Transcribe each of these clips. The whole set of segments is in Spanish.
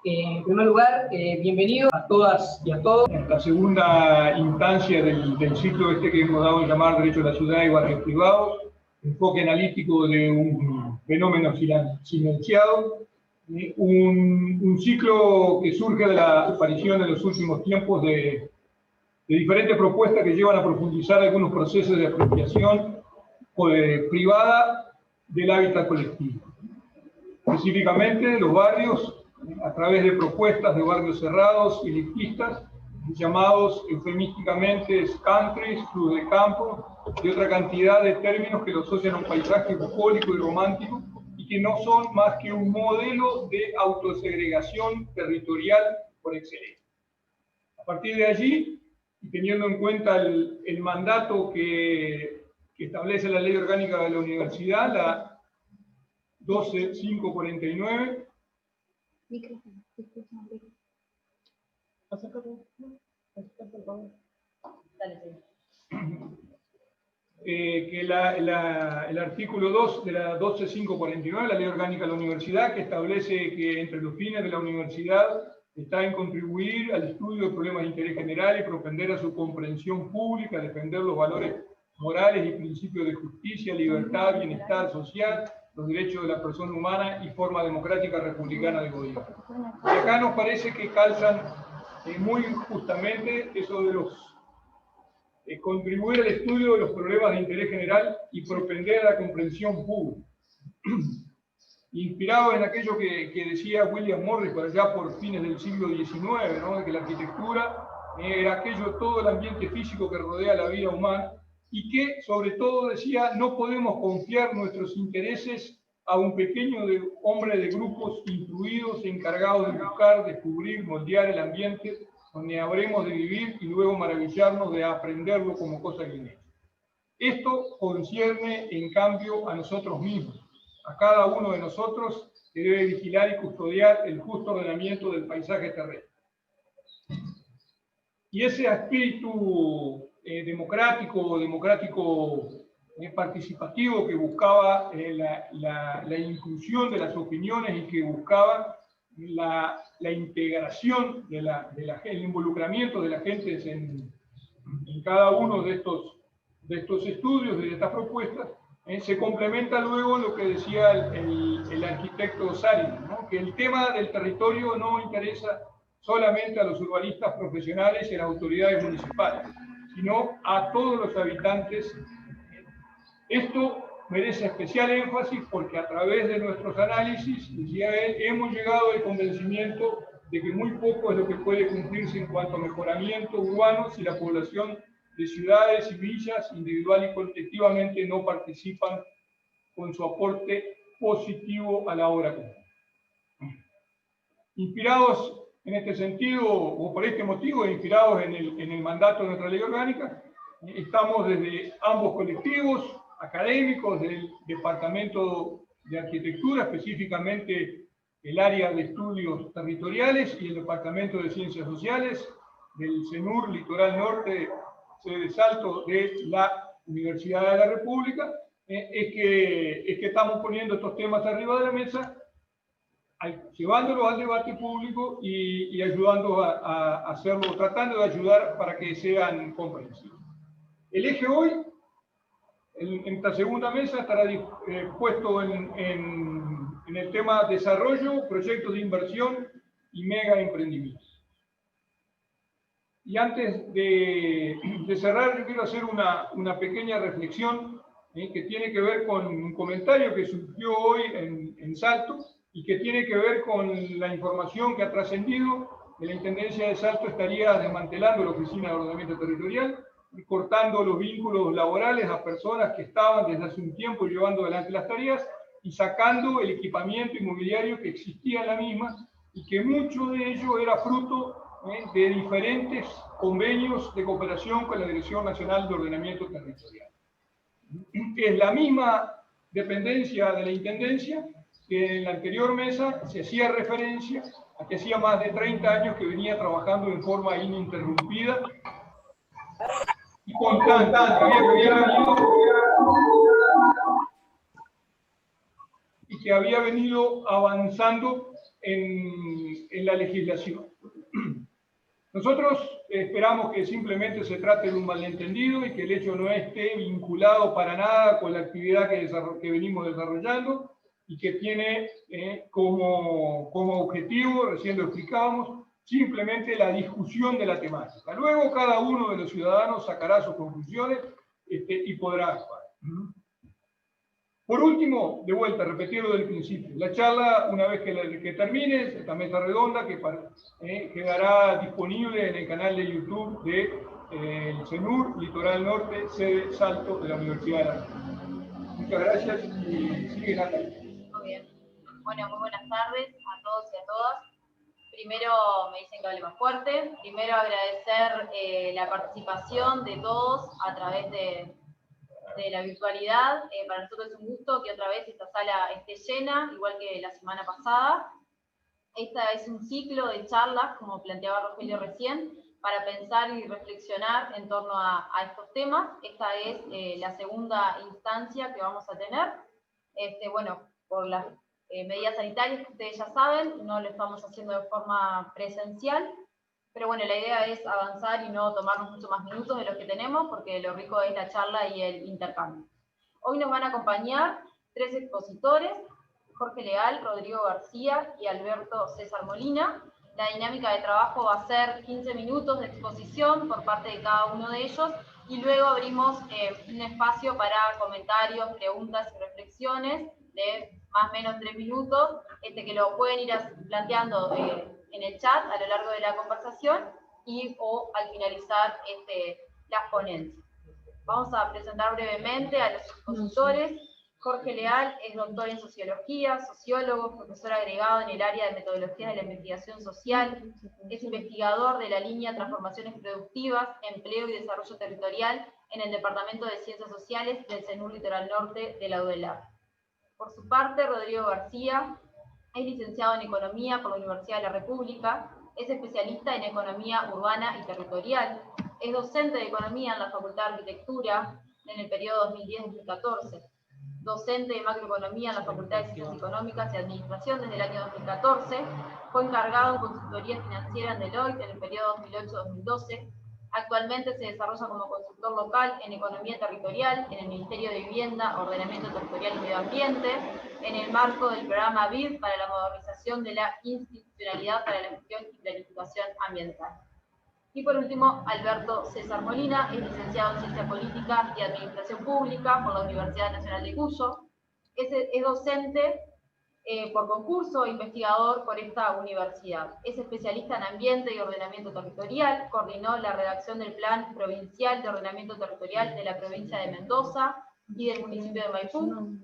En primer lugar, bienvenido a todas y a todos. En esta segunda instancia del ciclo que hemos dado en llamar Derecho a la Ciudad y Barrios Privados, enfoque analítico de un fenómeno silenciado, un ciclo que surge de la aparición en los últimos tiempos de diferentes propuestas que llevan a profundizar algunos procesos de apropiación privada del hábitat colectivo. Específicamente, los barrios, a través de propuestas de barrios cerrados y elitistas, llamados eufemísticamente countries, club de campo, y otra cantidad de términos que lo asocian a un paisaje bucólico y romántico, y que no son más que un modelo de autosegregación territorial por excelencia. A partir de allí, y teniendo en cuenta el mandato que establece la Ley Orgánica de la Universidad, la 12549, que el artículo 2 de la 12549, la Ley Orgánica de la Universidad, que establece que entre los fines de la universidad está en contribuir al estudio de problemas de interés general y propender a su comprensión pública, defender los valores morales y principios de justicia, libertad, bienestar social, los derechos de la persona humana y forma democrática republicana de gobierno. Y acá nos parece que calzan muy justamente eso de los contribuir al estudio de los problemas de interés general y propender a la comprensión pública. Inspirado en aquello que decía William Morris por allá por fines del siglo XIX, ¿no? De que la arquitectura era aquello, todo el ambiente físico que rodea la vida humana, y que, sobre todo, decía, no podemos confiar nuestros intereses a un pequeño hombre de grupos instruidos, encargados de buscar, descubrir, moldear el ambiente donde habremos de vivir y luego maravillarnos de aprenderlo como cosa que es. Esto concierne, en cambio, a nosotros mismos, a cada uno de nosotros que debe vigilar y custodiar el justo ordenamiento del paisaje terrestre. Y ese espíritu democrático participativo que buscaba la inclusión de las opiniones y que buscaba la integración el involucramiento de la gente en cada uno de estos estudios, de estas propuestas, se complementa luego lo que decía el arquitecto Sarin, ¿no? Que el tema del territorio no interesa solamente a los urbanistas profesionales y a las autoridades municipales, sino a todos los habitantes. Esto merece especial énfasis porque a través de nuestros análisis, decía él, hemos llegado al convencimiento de que muy poco es lo que puede cumplirse en cuanto a mejoramiento urbano si la población de ciudades y villas, individual y colectivamente, no participan con su aporte positivo a la obra común. Inspirados en este sentido, o por este motivo, inspirados en el mandato de nuestra ley orgánica, estamos desde ambos colectivos académicos, del Departamento de Arquitectura, específicamente el área de estudios territoriales, y el Departamento de Ciencias Sociales, del CENUR Litoral Norte, sede Salto de la Universidad de la República, es que estamos poniendo estos temas arriba de la mesa, llevándolos al debate público y ayudando a hacerlo, tratando de ayudar para que sean comprensibles. El eje hoy, en esta segunda mesa, estará puesto en el tema desarrollo, proyectos de inversión y mega emprendimientos. Y antes de cerrar, yo quiero hacer una pequeña reflexión que tiene que ver con un comentario que surgió hoy en Salto y que tiene que ver con la información que ha trascendido que la Intendencia de Salto estaría desmantelando la Oficina de Ordenamiento Territorial y cortando los vínculos laborales a personas que estaban desde hace un tiempo llevando adelante las tareas y sacando el equipamiento inmobiliario que existía en la misma y que mucho de ello era fruto de diferentes convenios de cooperación con la Dirección Nacional de Ordenamiento Territorial. Es la misma dependencia de la Intendencia que en la anterior mesa se hacía referencia a que hacía más de 30 años que venía trabajando en forma ininterrumpida y constante, que había venido avanzando en la legislación. Nosotros esperamos que simplemente se trate de un malentendido y que el hecho no esté vinculado para nada con la actividad que venimos desarrollando y que tiene como objetivo, recién lo explicábamos, simplemente la discusión de la temática. Luego cada uno de los ciudadanos sacará sus conclusiones y podrá actuar. Por último, de vuelta, repetirlo del principio. La charla, una vez que termine, esta mesa redonda, quedará disponible en el canal de YouTube de el CENUR, Litoral Norte, sede Salto de la Universidad de La República. Muchas gracias y sigue Natalia. Muy bien. Bueno, muy buenas tardes a todos y a todas. Primero, me dicen que hable más fuerte. Primero, agradecer la participación de todos a través de la virtualidad. Para nosotros es un gusto que otra vez esta sala esté llena, igual que la semana pasada. Esta es un ciclo de charlas, como planteaba Rogelio recién, para pensar y reflexionar en torno a estos temas. Esta es la segunda instancia que vamos a tener. Bueno, por las medidas sanitarias que ustedes ya saben, no lo estamos haciendo de forma presencial, pero bueno, la idea es avanzar y no tomarnos mucho más minutos de los que tenemos, porque lo rico es la charla y el intercambio. Hoy nos van a acompañar 3 expositores, Jorge Leal, Rodrigo García y Alberto César Molina. La dinámica de trabajo va a ser 15 minutos de exposición por parte de cada uno de ellos, y luego abrimos un espacio para comentarios, preguntas y reflexiones de más o menos 3 minutos, que lo pueden ir planteando en el chat a lo largo de la conversación o al finalizar las ponencias. Vamos a presentar brevemente a los expositores. Jorge Leal es doctor en Sociología, sociólogo, profesor agregado en el área de Metodologías de la Investigación Social, es investigador de la línea Transformaciones Productivas, Empleo y Desarrollo Territorial en el Departamento de Ciencias Sociales del CENUR Litoral Norte de la UDELAR. Por su parte, Rodrigo García es licenciado en Economía por la Universidad de la República, es especialista en Economía Urbana y Territorial, es docente de Economía en la Facultad de Arquitectura en el periodo 2010-2014, docente de Macroeconomía en la Facultad de Ciencias Económicas y Administración desde el año 2014, fue encargado en Consultoría Financiera en Deloitte en el periodo 2008-2012, actualmente se desarrolla como consultor local en Economía Territorial en el Ministerio de Vivienda, Ordenamiento Territorial y Medio Ambiente, en el marco del programa BID para la modernización de la institucionalidad para la gestión y planificación ambiental. Y por último, Alberto César Molina es licenciado en Ciencia Política y Administración Pública por la Universidad Nacional de Cuyo, es docente por concurso e investigador por esta universidad. Es especialista en ambiente y ordenamiento territorial, coordinó la redacción del Plan Provincial de Ordenamiento Territorial de la provincia de Mendoza y del municipio de Maipú.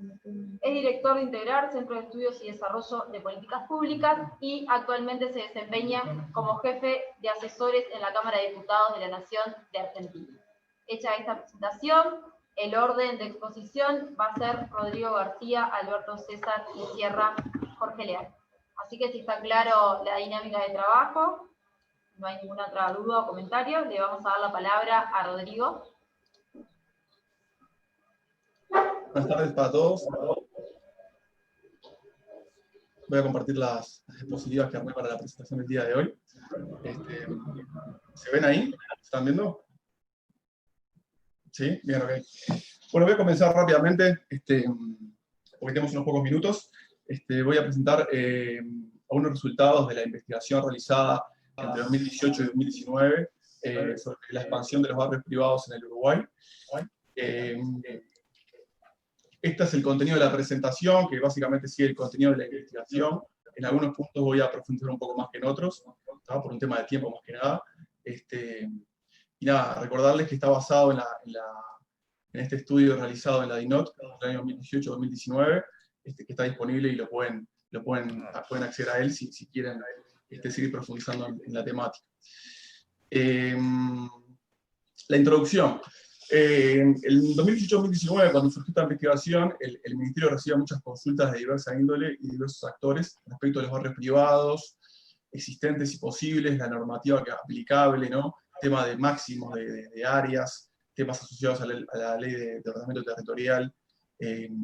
Es director de Integrar, Centro de Estudios y Desarrollo de Políticas Públicas, y actualmente se desempeña como jefe de asesores en la Cámara de Diputados de la Nación de Argentina. Hecha esta presentación, el orden de exposición va a ser Rodrigo García, Alberto César y cierra Jorge Leal. Así que si está claro la dinámica de trabajo, no hay ninguna otra duda o comentario, le vamos a dar la palabra a Rodrigo. Buenas tardes para todos. Voy a compartir las diapositivas que armé para la presentación del día de hoy. ¿Se ven ahí? ¿Están viendo? ¿Sí? Bien, ok. Bueno, voy a comenzar rápidamente, porque tenemos unos pocos minutos. Voy a presentar algunos resultados de la investigación realizada entre 2018 y 2019 sobre la expansión de los barrios privados en el Uruguay. Este es el contenido de la presentación, que básicamente sigue el contenido de la investigación. En algunos puntos voy a profundizar un poco más que en otros, ¿tá? Por un tema de tiempo más que nada. Y nada, recordarles que está basado en este estudio realizado en la DINOT del año 2018-2019, que está disponible y pueden acceder a él si quieren seguir profundizando en la temática. La introducción. En el 2018-2019, cuando surgió esta investigación, el Ministerio recibía muchas consultas de diversa índole y diversos actores respecto a los barrios privados, existentes y posibles, la normativa aplicable, ¿no? Tema de máximos de áreas, temas asociados a la ley de ordenamiento territorial,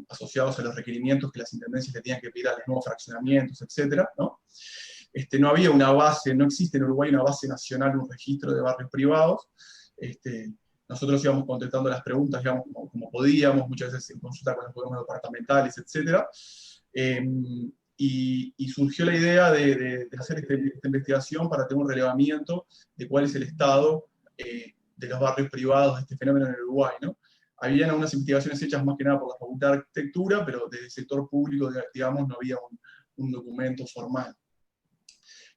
asociados a los requerimientos que las intendencias le tenían que pedir a los nuevos fraccionamientos, etc., ¿no? no había una base, no existe en Uruguay una base nacional, un registro de barrios privados. Nosotros íbamos contestando las preguntas, digamos, como podíamos, muchas veces en consulta con los gobiernos departamentales, etc. Y surgió la idea de hacer esta investigación para tener un relevamiento de cuál es el estado de los barrios privados de este fenómeno en el Uruguay, ¿no? Habían algunas investigaciones hechas más que nada por la Facultad de Arquitectura, pero desde el sector público, digamos, no había un documento formal.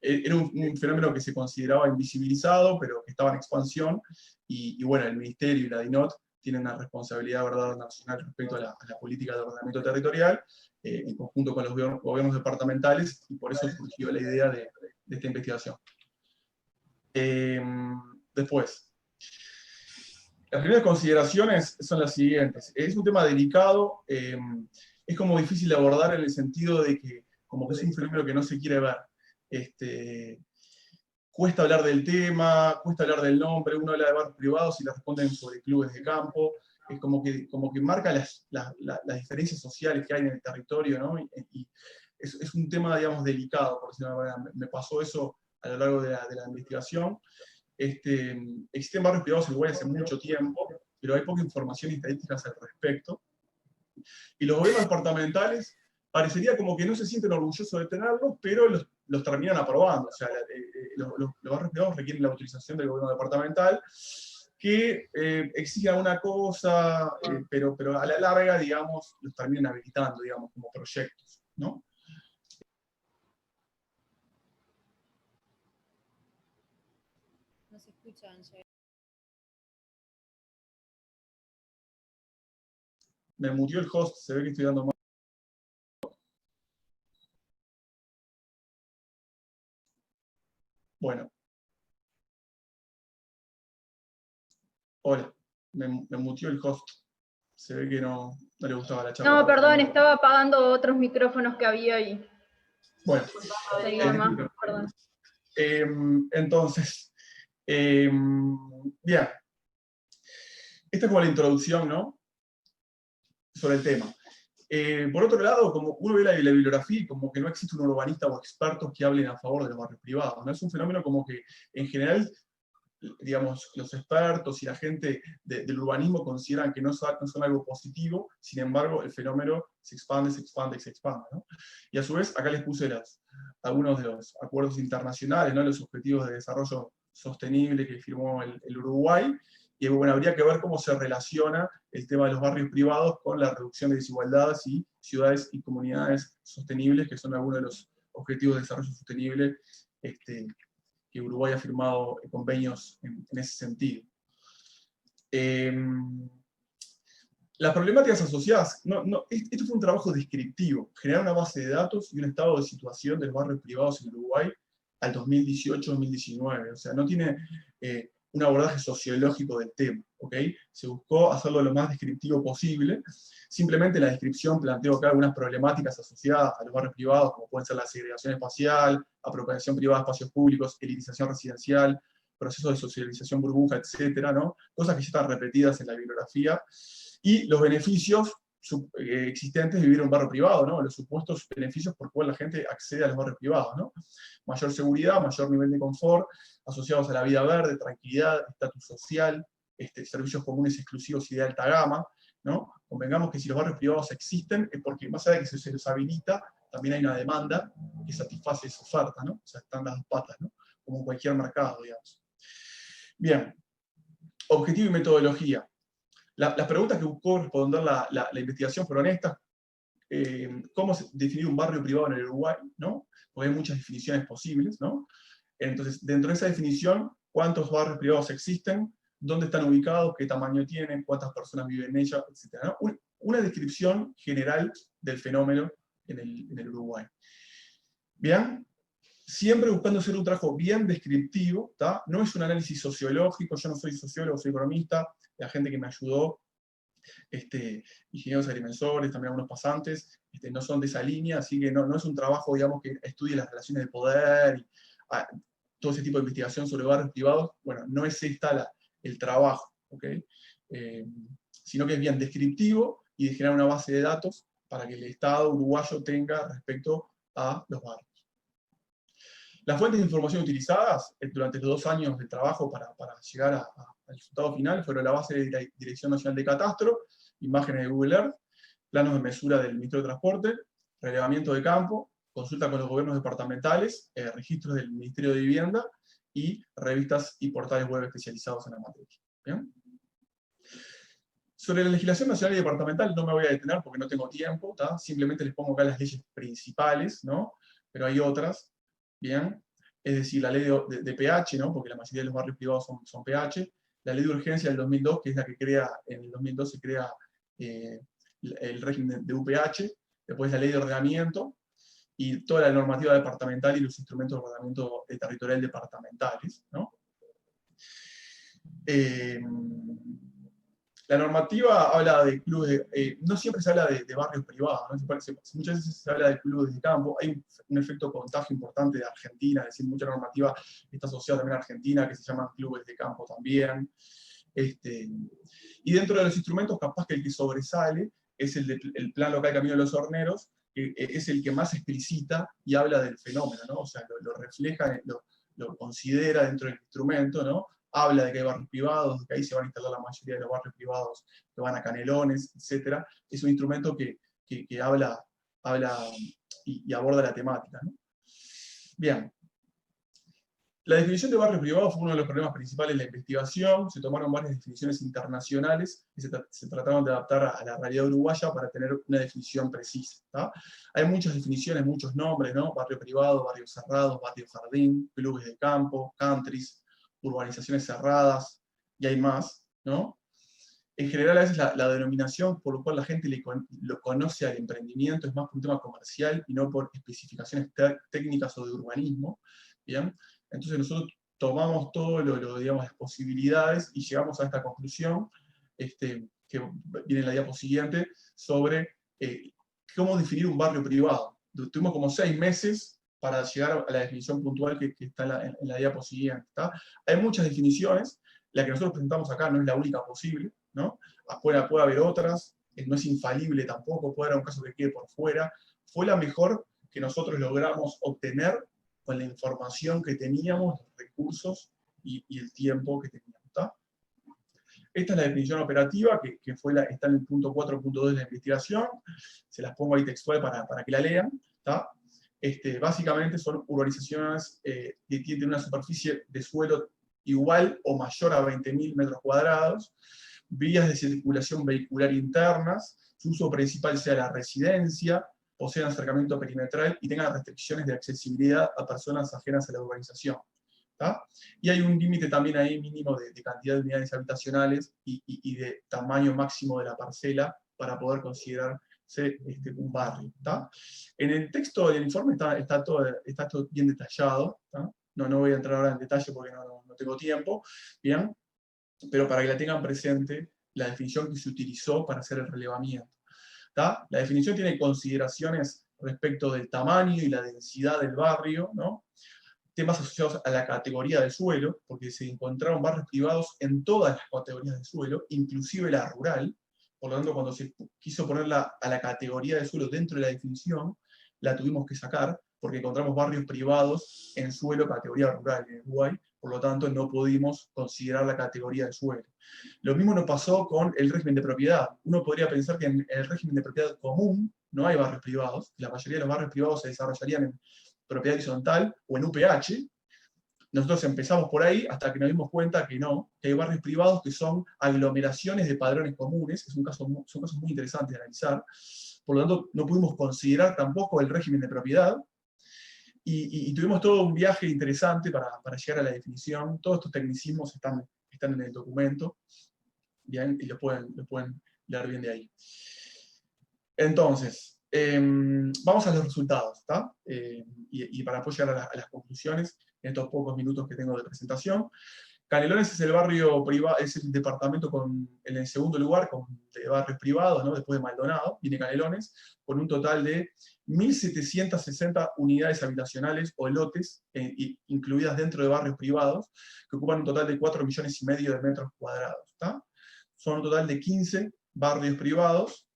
Era un fenómeno que se consideraba invisibilizado, pero que estaba en expansión, y bueno, el Ministerio y la DINOT tienen una responsabilidad, ¿verdad?, nacional respecto a la política de ordenamiento territorial, en conjunto con los gobiernos departamentales, y por eso surgió la idea de esta investigación. Después, las primeras consideraciones son las siguientes. Es un tema delicado, es como difícil de abordar en el sentido de que como que es un fenómeno que no se quiere ver. Cuesta hablar del tema, cuesta hablar del nombre, uno habla de barrios privados y le responden sobre clubes de campo, es como que marca las diferencias sociales que hay en el territorio, ¿no? Y es un tema, digamos, delicado, por decirlo de alguna manera. Me pasó eso a lo largo de la investigación. Existen barrios privados en Uruguay hace mucho tiempo, pero hay poca información y estadísticas al respecto. Y los gobiernos departamentales parecería como que no se sienten orgullosos de tenerlos, pero los terminan aprobando. O sea, los barrios privados requieren la autorización del gobierno departamental, que exigen alguna cosa, pero a la larga, digamos, los terminan habilitando, digamos, como proyectos, ¿no? No se escuchan. Me murió el host, se ve que estoy dando más. Bueno. Hola, me muteó el host. Se ve que no le gustaba la charla. No, perdón, estaba apagando otros micrófonos que había ahí. Bueno, Perdón. Entonces, bien. Esta es como la introducción, ¿no? Sobre el tema. Por otro lado, como uno ve la bibliografía, como que no existe un urbanista o expertos que hablen a favor de los barrios privados, ¿no? Es un fenómeno como que, en general, digamos, los expertos y la gente del urbanismo consideran que no son algo positivo, sin embargo, el fenómeno se expande, ¿no? Y a su vez, acá les puse algunos de los acuerdos internacionales, ¿no? Los objetivos de desarrollo sostenible que firmó el Uruguay, y bueno, habría que ver cómo se relaciona el tema de los barrios privados con la reducción de desigualdades y ciudades y comunidades sostenibles, que son algunos de los objetivos de desarrollo sostenible que Uruguay ha firmado convenios en ese sentido. Las problemáticas asociadas, esto fue un trabajo descriptivo, generar una base de datos y un estado de situación de los barrios privados en Uruguay al 2018-2019, o sea, no tiene un abordaje sociológico del tema, ¿ok? Se buscó hacerlo lo más descriptivo posible. Simplemente la descripción planteó acá algunas problemáticas asociadas a los barrios privados, como pueden ser la segregación espacial, apropiación privada de espacios públicos, elitización residencial, procesos de socialización burbuja, etcétera, ¿no? Cosas que ya están repetidas en la bibliografía. Y los beneficios existentes de vivir en un barrio privado, ¿no? Los supuestos beneficios por cual la gente accede a los barrios privados, ¿no? Mayor seguridad, mayor nivel de confort, asociados a la vida verde, tranquilidad, estatus social, servicios comunes exclusivos y de alta gama, ¿no? Convengamos que si los barrios privados existen es porque más allá de que se los habilita, también hay una demanda que satisface esa oferta, ¿no? O sea, están las dos patas, ¿no? Como en cualquier mercado, digamos. Bien, objetivo y metodología. Las preguntas que buscó responder la investigación fueron estas. ¿Cómo definir un barrio privado en el Uruguay? ¿No? Porque hay muchas definiciones posibles, ¿no? Entonces, dentro de esa definición, ¿cuántos barrios privados existen? ¿Dónde están ubicados? ¿Qué tamaño tienen? ¿Cuántas personas viven en ellos? Etcétera, ¿no? Una descripción general del fenómeno en el Uruguay. Bien, siempre buscando hacer un trabajo bien descriptivo, ¿tá? No es un análisis sociológico, yo no soy sociólogo, soy economista, la gente que me ayudó, ingenieros agrimensores, también algunos pasantes, no son de esa línea, así que no es un trabajo, digamos, que estudie las relaciones de poder, y todo ese tipo de investigación sobre barrios privados. Bueno, no es el trabajo, ¿ok? Sino que es bien descriptivo y de generar una base de datos para que el Estado uruguayo tenga respecto a los barrios. Las fuentes de información utilizadas durante los 2 años de trabajo para llegar al resultado final fueron la base de la Dirección Nacional de Catastro, imágenes de Google Earth, planos de mesura del Ministerio de Transporte, relevamiento de campo, consulta con los gobiernos departamentales, registros del Ministerio de Vivienda y revistas y portales web especializados en la materia. ¿Bien? Sobre la legislación nacional y departamental no me voy a detener porque no tengo tiempo, ¿tá? Simplemente les pongo acá las leyes principales, ¿no? Pero hay otras, ¿bien? Es decir, la ley de PH, ¿no? Porque la mayoría de los barrios privados son PH, la ley de urgencia del 2002, que es la que crea, en el 2002 se crea el régimen de UPH, después la ley de ordenamiento, y toda la normativa departamental y los instrumentos de ordenamiento territorial departamentales, ¿no? La normativa habla de clubes, no siempre se habla de barrios privados, ¿no? Muchas veces se habla de clubes de campo. Hay un efecto contagio importante de Argentina, es decir, mucha normativa está asociada también a Argentina, que se llaman clubes de campo también. Y dentro de los instrumentos, capaz que el que sobresale es el Plan Local Camino de los Horneros, que es el que más explicita y habla del fenómeno, ¿no? O sea, lo refleja, lo considera dentro del instrumento, ¿no? Habla de que hay barrios privados, de que ahí se van a instalar la mayoría de los barrios privados que van a Canelones, etc. Es un instrumento que habla y aborda la temática, ¿no? Bien. La definición de barrio privado fue uno de los problemas principales de la investigación. Se tomaron varias definiciones internacionales y se trataron de adaptar a la realidad uruguaya para tener una definición precisa, ¿tá? Hay muchas definiciones, muchos nombres, ¿no? Barrio privado, barrios cerrados, barrio jardín, clubes de campo, countries, urbanizaciones cerradas, y hay más, ¿no? En general, a veces la denominación por la cual la gente lo conoce al emprendimiento es más por un tema comercial y no por especificaciones técnicas o de urbanismo, ¿bien? Entonces nosotros tomamos todo digamos, las posibilidades y llegamos a esta conclusión, que viene en la diapo siguiente, sobre cómo definir un barrio privado. Tuvimos como 6 meses para llegar a la definición puntual que está en la diapo siguiente, ¿tá? Hay muchas definiciones, la que nosotros presentamos acá no es la única posible, ¿no? Puede haber otras, no es infalible tampoco, puede haber un caso que quede por fuera. Fue la mejor que nosotros logramos obtener con la información que teníamos, los recursos y el tiempo que teníamos, ¿tá? Esta es la definición operativa, que está en el punto 4.2 de la investigación. Se las pongo ahí textual para que la lean, ¿tá? Básicamente son urbanizaciones que tienen una superficie de suelo igual o mayor a 20.000 metros cuadrados, vías de circulación vehicular internas, su uso principal sea la residencia, posean acercamiento perimetral y tengan restricciones de accesibilidad a personas ajenas a la urbanización, ¿tá? Y hay un límite también ahí mínimo de cantidad de unidades habitacionales y de tamaño máximo de la parcela para poder considerarse un barrio, ¿tá? En el texto del informe está todo bien detallado, ¿tá? No voy a entrar ahora en detalle porque no tengo tiempo, ¿bien? Pero para que la tengan presente, la definición que se utilizó para hacer el relevamiento, ¿tá? La definición tiene consideraciones respecto del tamaño y la densidad del barrio, ¿no? Temas asociados a la categoría de suelo, porque se encontraron barrios privados en todas las categorías de suelo, inclusive la rural. Por lo tanto, cuando se quiso ponerla a la categoría de suelo dentro de la definición, la tuvimos que sacar, porque encontramos barrios privados en suelo categoría rural en Uruguay, por lo tanto no pudimos considerar la categoría de suelo. Lo mismo nos pasó con el régimen de propiedad. Uno podría pensar que en el régimen de propiedad común no hay barrios privados, la mayoría de los barrios privados se desarrollarían en propiedad horizontal o en UPH. Nosotros empezamos por ahí hasta que nos dimos cuenta que no, que hay barrios privados que son aglomeraciones de padrones comunes, son casos muy interesantes de analizar. Por lo tanto, no pudimos considerar tampoco el régimen de propiedad, y tuvimos todo un viaje interesante para llegar a la definición. Todos estos tecnicismos están en el documento, bien, y lo pueden leer bien de ahí. Entonces, vamos a los resultados, ¿tá? Y para después llegar a las conclusiones en estos pocos minutos que tengo de presentación. Canelones es el barrio privado, es el departamento en el segundo lugar de barrios privados, ¿no? Después de Maldonado, viene Canelones, con un total de 1.760 unidades habitacionales o lotes, incluidas dentro de barrios privados, que ocupan un total de 4,5 millones de metros cuadrados, ¿tá? Son un total de 15 barrios privados.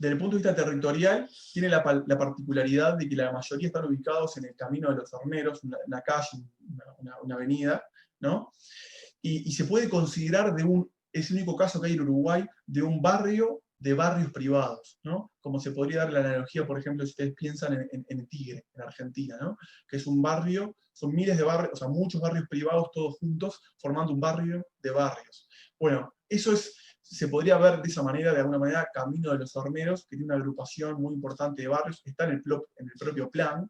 desde el punto de vista territorial, tiene la particularidad de que la mayoría están ubicados en el Camino de los Horneros, una calle, una avenida, ¿no? Y se puede considerar es el único caso que hay en Uruguay de un barrio de barrios privados, ¿no? Como se podría dar la analogía, por ejemplo, si ustedes piensan en Tigre, en Argentina, ¿no? Que es un barrio, son miles de barrios, o sea, muchos barrios privados todos juntos, formando un barrio de barrios. Bueno, eso se podría ver de esa manera, de alguna manera, Camino de los Horneros, que tiene una agrupación muy importante de barrios, está en el propio plan,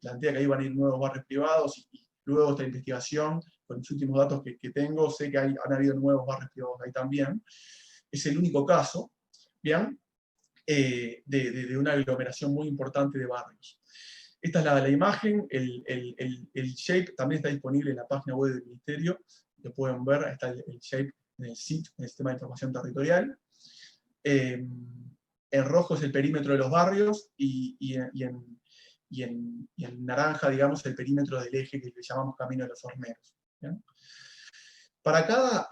plantea que ahí van a ir nuevos barrios privados, y luego esta investigación, con los últimos datos que tengo, sé que han habido nuevos barrios privados ahí también. Es el único caso, ¿bien? De una aglomeración muy importante de barrios. Esta es la imagen, el shape también está disponible en la página web del Ministerio, lo pueden ver, ahí está el shape en el SIT, en el Sistema de Información Territorial. En rojo es el perímetro de los barrios, y en naranja, digamos, el perímetro del eje que le llamamos Camino de los Horneros. ¿Bien? Para cada...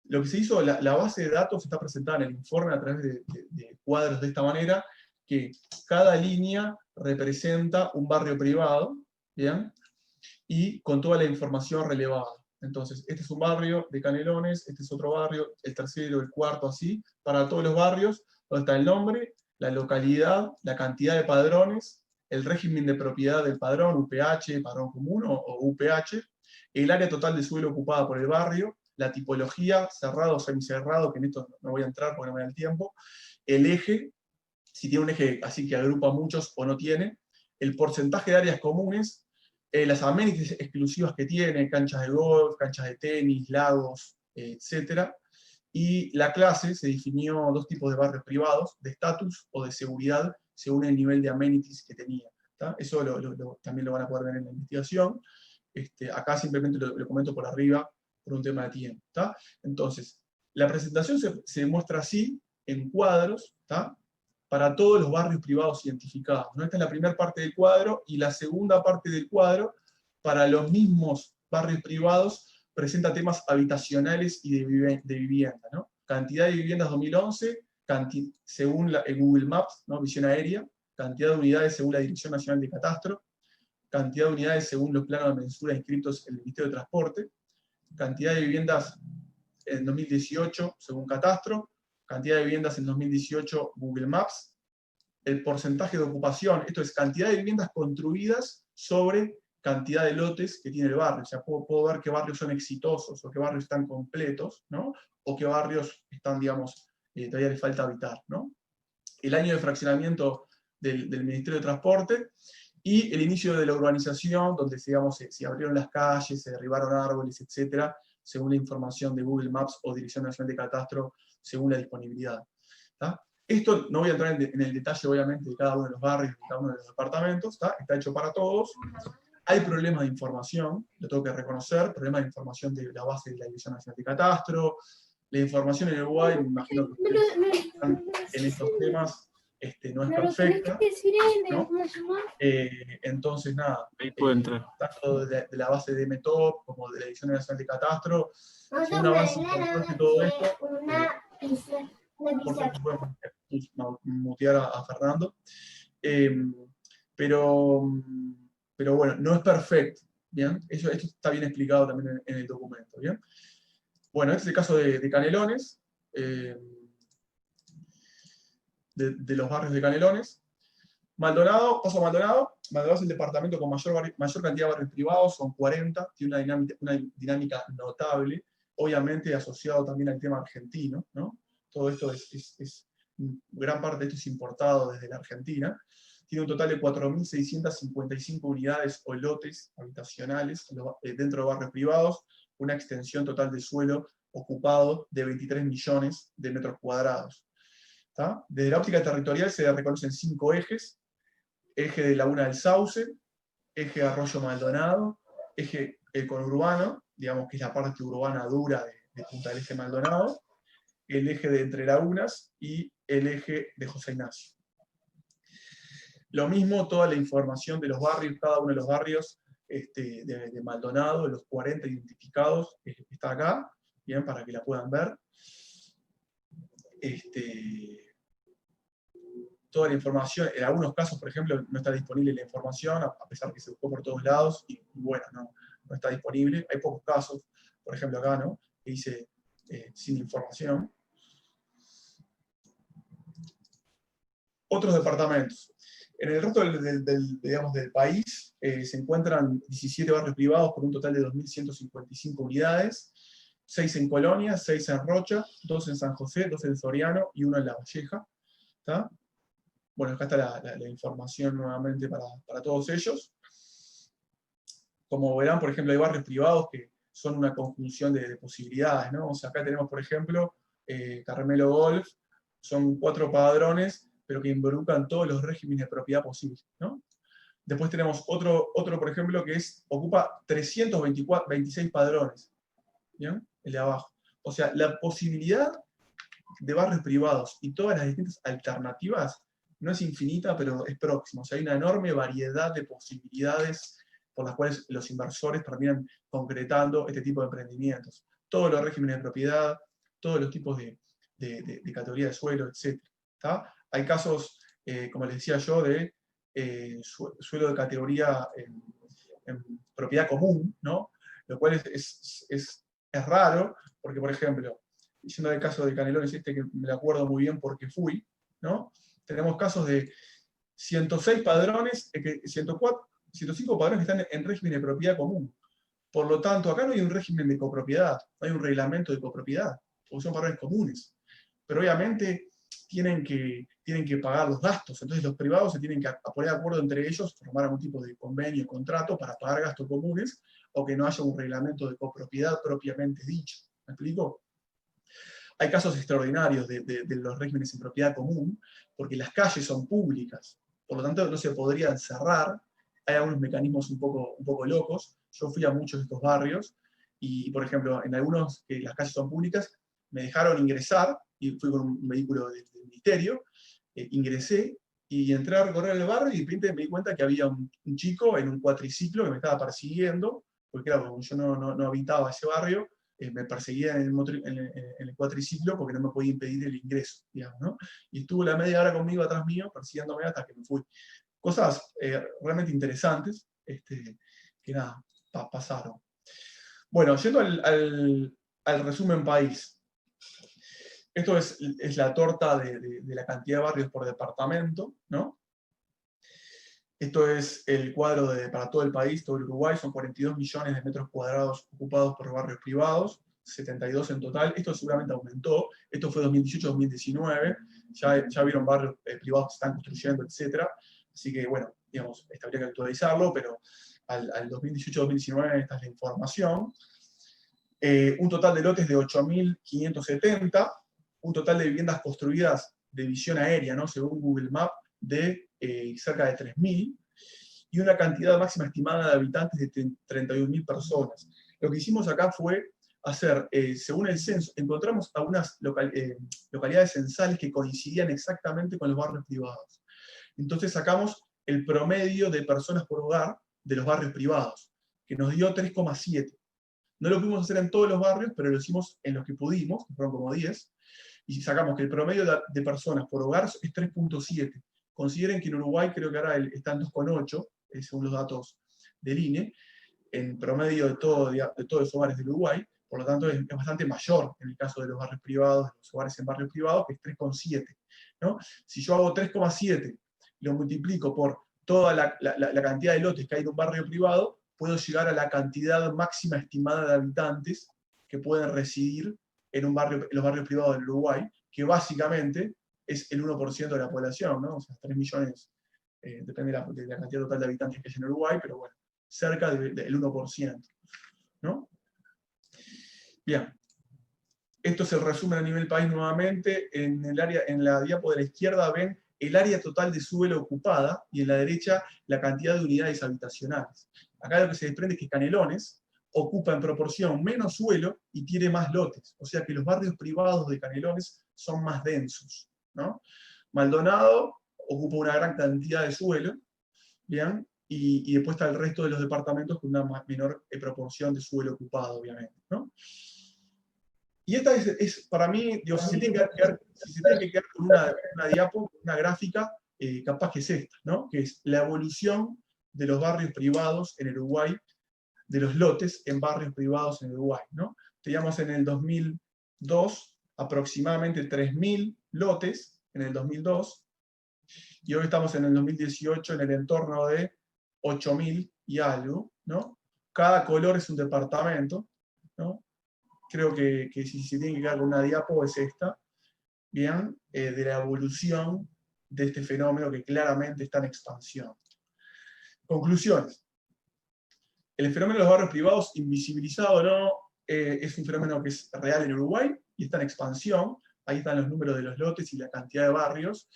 lo que se hizo, la base de datos está presentada en el informe a través de cuadros de esta manera, que cada línea representa un barrio privado, ¿bien? Y con toda la información relevada. Entonces, este es un barrio de Canelones, este es otro barrio, el tercero, el cuarto, así, para todos los barrios, donde está el nombre, la localidad, la cantidad de padrones, el régimen de propiedad del padrón, UPH, padrón común o UPH, el área total de suelo ocupada por el barrio, la tipología, cerrado o semicerrado, que en esto no voy a entrar porque no me da el tiempo, el eje, si tiene un eje así que agrupa muchos o no tiene, el porcentaje de áreas comunes, las amenities exclusivas que tiene, canchas de golf, canchas de tenis, lagos, etc. Y la clase se definió dos tipos de barrios privados, de estatus o de seguridad, según el nivel de amenities que tenía. ¿Tá? Eso también lo van a poder ver en la investigación. Acá simplemente lo comento por arriba, por un tema de tiempo. ¿Tá? Entonces, la presentación se muestra así, en cuadros, ¿tá? Para todos los barrios privados identificados, ¿no? Esta es la primera parte del cuadro, y la segunda parte del cuadro, para los mismos barrios privados, presenta temas habitacionales y de vivienda, ¿no? Cantidad de viviendas 2011, según el Google Maps, ¿no? Visión aérea, cantidad de unidades según la Dirección Nacional de Catastro, cantidad de unidades según los planos de mensura inscritos en el Ministerio de Transporte, cantidad de viviendas en 2018 según Catastro, cantidad de viviendas en 2018 Google Maps, el porcentaje de ocupación, esto es cantidad de viviendas construidas sobre cantidad de lotes que tiene el barrio. O sea, puedo ver qué barrios son exitosos, o qué barrios están completos, ¿no? O qué barrios están, digamos, todavía les falta habitar, ¿no? El año de fraccionamiento del Ministerio de Transporte, y el inicio de la urbanización, donde, digamos, se abrieron las calles, se derribaron árboles, etc., según la información de Google Maps o Dirección Nacional de Catastro, según la disponibilidad. ¿Tá? Esto no voy a entrar en el detalle, obviamente, de cada uno de los barrios, de cada uno de los departamentos, ¿tá? Está hecho para todos. Hay problemas de información, lo tengo que reconocer, problemas de información de la base de la Dirección Nacional de Catastro. La información en Uruguay, me imagino que ustedes están en estos temas, no es perfecta, ¿no? Entonces, nada, ahí puede entrar. tanto de la base de METOP como de la Dirección Nacional de Catastro, si un avance importante todo esto, por supuesto podemos mutear a Fernando, pero bueno, no es perfecto, ¿bien? Esto está bien explicado también en el documento, ¿bien? Bueno, este es el caso de Canelones, de los barrios de Canelones. Maldonado, paso a Maldonado. Maldonado es el departamento con mayor cantidad de barrios privados, son 40, tiene una dinámica notable, obviamente asociado también al tema argentino, ¿no? Todo esto gran parte de esto es importado desde la Argentina. Tiene un total de 4.655 unidades o lotes habitacionales dentro de barrios privados, una extensión total de suelo ocupado de 23 millones de metros cuadrados. ¿Tá? Desde la óptica territorial se reconocen 5 ejes: eje de Laguna del Sauce, eje de Arroyo Maldonado, eje conurbano, digamos que es la parte urbana dura de Punta del Este Maldonado, el eje de Entre Lagunas y el eje de José Ignacio. Lo mismo, toda la información de los barrios, cada uno de los barrios de Maldonado, los 40 identificados, está acá, bien, para que la puedan ver. toda la información. En algunos casos, por ejemplo, no está disponible la información, a pesar que se buscó por todos lados, y bueno, no está disponible. Hay pocos casos, por ejemplo acá, ¿no? Que dice sin información. Otros departamentos. En el resto digamos, del país se encuentran 17 barrios privados por un total de 2.155 unidades, 6 en Colonia, 6 en Rocha, 2 en San José, 2 en Soriano y 1 en La Valleja. ¿Está? Bueno, acá está la información nuevamente para todos ellos. Como verán, por ejemplo, hay barrios privados que son una conjunción de posibilidades, ¿no? O sea, acá tenemos, por ejemplo, Carmelo Golf, son 4 padrones, pero que involucran todos los regímenes de propiedad posibles, ¿no? Después tenemos otro, por ejemplo, que ocupa 326 padrones, ¿bien? El de abajo. O sea, la posibilidad de barrios privados y todas las distintas alternativas no es infinita, pero es próxima. O sea, hay una enorme variedad de posibilidades por las cuales los inversores terminan concretando este tipo de emprendimientos. Todos los regímenes de propiedad, todos los tipos de categoría de suelo, etc. ¿Tá? Hay casos, como les decía yo, de suelo de categoría en propiedad común, ¿no? Lo cual es raro, porque, por ejemplo, diciendo el caso de Canelones, que me lo acuerdo muy bien porque fui, ¿no? Tenemos casos de 106 padrones, 105 padrones que están en régimen de propiedad común. Por lo tanto, acá no hay un régimen de copropiedad, no hay un reglamento de copropiedad, porque son padrones comunes. Pero obviamente tienen que pagar los gastos, entonces los privados se tienen que poner de acuerdo entre ellos, formar algún tipo de convenio, contrato para pagar gastos comunes, o que no haya un reglamento de copropiedad propiamente dicho. ¿Me explico? Hay casos extraordinarios de los regímenes en propiedad común, porque las calles son públicas, por lo tanto no se podrían cerrar. Hay algunos mecanismos un poco locos. Yo fui a muchos de estos barrios, y por ejemplo, en algunos que las calles son públicas, me dejaron ingresar, y fui con un vehículo del ministerio, ingresé, y entré a recorrer el barrio, y de repente me di cuenta que había un chico en un cuatriciclo que me estaba persiguiendo, porque claro, como yo no habitaba ese barrio, me perseguía en el cuatriciclo porque no me podía impedir el ingreso, digamos, ¿no? Y estuvo la media hora conmigo atrás mío, persiguiéndome hasta que me fui. Cosas realmente interesantes, que nada, pasaron. Bueno, yendo al resumen país. Esto es la torta de la cantidad de barrios por departamento, ¿no? Esto es el cuadro para todo el país, todo el Uruguay, son 42 millones de metros cuadrados ocupados por barrios privados, 72 en total. Esto seguramente aumentó, esto fue 2018-2019, ya vieron barrios privados que se están construyendo, etc. Así que, bueno, digamos, habría que actualizarlo, pero al 2018-2019 esta es la información. Un total de lotes de 8.570, un total de viviendas construidas de visión aérea, ¿no? Según Google Maps, de cerca de 3.000, y una cantidad máxima estimada de habitantes de 31.000 personas. Lo que hicimos acá fue hacer, según el censo, encontramos algunas localidades censales que coincidían exactamente con los barrios privados. Entonces sacamos el promedio de personas por hogar de los barrios privados, que nos dio 3,7. No lo pudimos hacer en todos los barrios, pero lo hicimos en los que pudimos, que fueron como 10, y sacamos que el promedio de personas por hogar es 3,7. Consideren que en Uruguay creo que ahora está en 2,8, según los datos del INE, en promedio de todos los hogares del Uruguay, por lo tanto es bastante mayor en el caso de los barrios privados, de los hogares en barrios privados, que es 3,7. ¿No? Si yo hago 3,7, lo multiplico por toda la cantidad de lotes que hay en un barrio privado, puedo llegar a la cantidad máxima estimada de habitantes que pueden residir en los barrios privados del Uruguay, que básicamente es el 1% de la población, ¿no? O sea, 3 millones, depende de la cantidad total de habitantes que hay en Uruguay, pero bueno, cerca del 1%, ¿no? Bien. Esto es el resumen a nivel país nuevamente. En la diapo de la izquierda ven el área total de suelo ocupada, y en la derecha la cantidad de unidades habitacionales. Acá lo que se desprende es que Canelones ocupa en proporción menos suelo y tiene más lotes. O sea que los barrios privados de Canelones son más densos, ¿no? Maldonado ocupa una gran cantidad de suelo, ¿bien? Y después está el resto de los departamentos con una menor proporción de suelo ocupado, obviamente, ¿no? Y esta es para mí, digo, si se tiene que quedar con una diapo, una gráfica, capaz que es esta, ¿no? Que es la evolución de los barrios privados en el Uruguay, de los lotes en barrios privados en el Uruguay, ¿no? Teníamos en el 2002 aproximadamente 3.000 lotes, en el 2002, y hoy estamos en el 2018 en el entorno de 8.000 y algo, ¿no? Cada color es un departamento, ¿no? Creo que si se tiene que quedar con una diapo es esta, bien, de la evolución de este fenómeno que claramente está en expansión. Conclusiones. El fenómeno de los barrios privados, invisibilizado o no, es un fenómeno que es real en Uruguay y está en expansión. Ahí están los números de los lotes y la cantidad de barrios.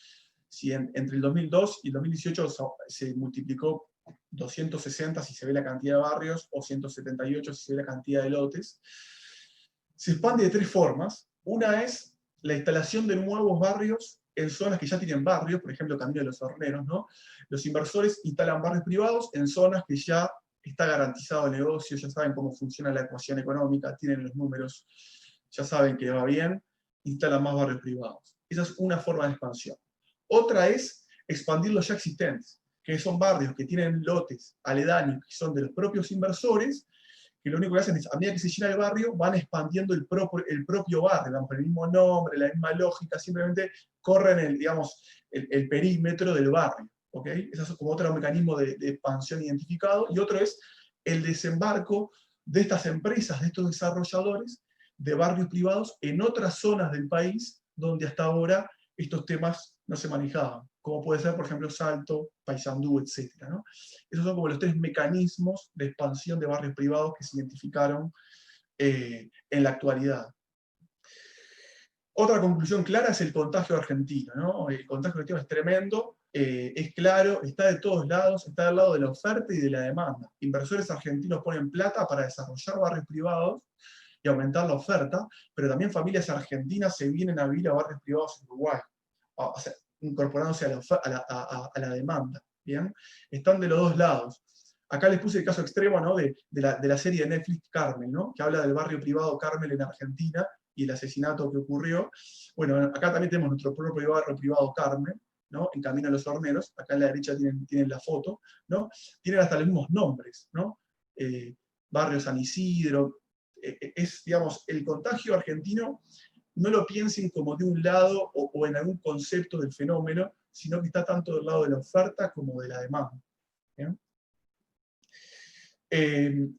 Si entre el 2002 y el 2018 se multiplicó 260 si se ve la cantidad de barrios, o 178 si se ve la cantidad de lotes. Se expande de tres formas. Una es la instalación de nuevos barrios en zonas que ya tienen barrios, por ejemplo, Camino de los Horneros, ¿no? Los inversores instalan barrios privados en zonas que ya está garantizado el negocio, ya saben cómo funciona la ecuación económica, tienen los números, ya saben que va bien, instalan más barrios privados. Esa es una forma de expansión. Otra es expandir los ya existentes, que son barrios que tienen lotes aledaños, que son de los propios inversores, que lo único que hacen es, a medida que se llena el barrio, van expandiendo el propio barrio, digamos, el mismo nombre, la misma lógica, simplemente corren el perímetro del barrio. ¿Okay? Ese es como otro mecanismo de expansión identificado. Y otro es el desembarco de estas empresas, de estos desarrolladores, de barrios privados en otras zonas del país donde hasta ahora estos temas no se manejaban, como puede ser, por ejemplo, Salto, Paysandú, etc., ¿no? Esos son como los tres mecanismos de expansión de barrios privados que se identificaron en la actualidad. Otra conclusión clara es el contagio argentino, ¿no? El contagio argentino es tremendo, es claro, está de todos lados, está del lado de la oferta y de la demanda. Inversores argentinos ponen plata para desarrollar barrios privados y aumentar la oferta, pero también familias argentinas se vienen a vivir a barrios privados en Uruguay, o sea, incorporándose a la demanda, ¿bien? Están de los dos lados. Acá les puse el caso extremo, ¿no? de la serie de Netflix Carmel, ¿no? Que habla del barrio privado Carmel en Argentina y el asesinato que ocurrió. Bueno, acá también tenemos nuestro propio barrio privado Carmel, ¿no? En Camino a los Horneros, acá en la derecha tienen la foto, ¿no? Tienen hasta los mismos nombres, ¿no? Barrio San Isidro. Es, digamos, el contagio argentino, no lo piensen como de un lado o en algún concepto del fenómeno, sino que está tanto del lado de la oferta como de la demanda. ¿Bien?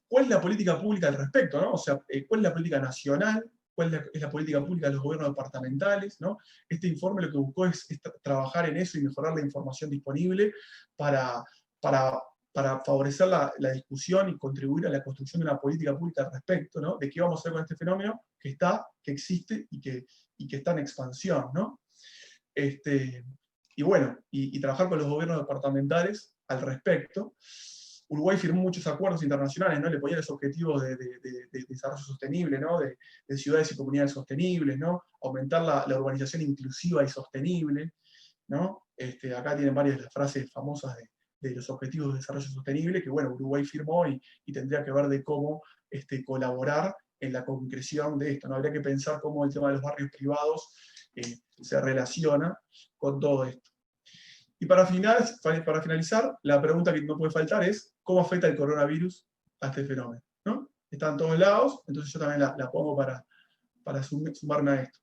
¿Cuál es la política pública al respecto, ¿no? O sea, ¿cuál es la política nacional? ¿Cuál es la política pública de los gobiernos departamentales, ¿no? Este informe lo que buscó es trabajar en eso y mejorar la información disponible para favorecer la discusión y contribuir a la construcción de una política pública al respecto, ¿no? De qué vamos a hacer con este fenómeno que existe y que está en expansión, ¿no? Y bueno, y trabajar con los gobiernos departamentales al respecto. Uruguay firmó muchos acuerdos internacionales, ¿no? Le ponían los objetivos de desarrollo sostenible, ¿no? De ciudades y comunidades sostenibles, ¿no? Aumentar la urbanización inclusiva y sostenible, ¿no? Acá tienen varias de las frases famosas de los objetivos de desarrollo sostenible, que bueno, Uruguay firmó y tendría que ver de cómo colaborar en la concreción de esto, ¿no? Habría que pensar cómo el tema de los barrios privados se relaciona con todo esto. Y para finalizar, la pregunta que no puede faltar es, ¿cómo afecta el coronavirus a este fenómeno? ¿No? Está en todos lados, entonces yo también la pongo para sumarme a esto.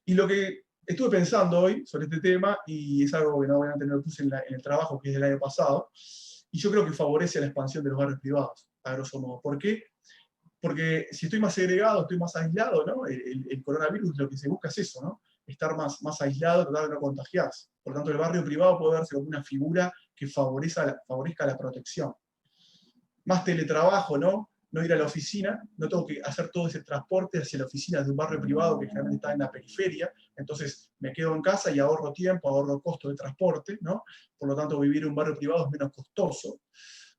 Y lo que estuve pensando hoy sobre este tema, y es algo que no voy a tener puse en el trabajo que es del año pasado, y yo creo que favorece la expansión de los barrios privados, a grosso modo. ¿Por qué? Porque si estoy más segregado, estoy más aislado, ¿no? El coronavirus lo que se busca es eso, ¿no? Estar más aislado, tratar de no contagiarse. Por lo tanto, el barrio privado puede verse como una figura que favorezca la protección. Más teletrabajo, ¿no? No ir a la oficina, no tengo que hacer todo ese transporte hacia la oficina de un barrio privado que generalmente está en la periferia, entonces me quedo en casa y ahorro tiempo, ahorro costo de transporte, ¿no? Por lo tanto, vivir en un barrio privado es menos costoso,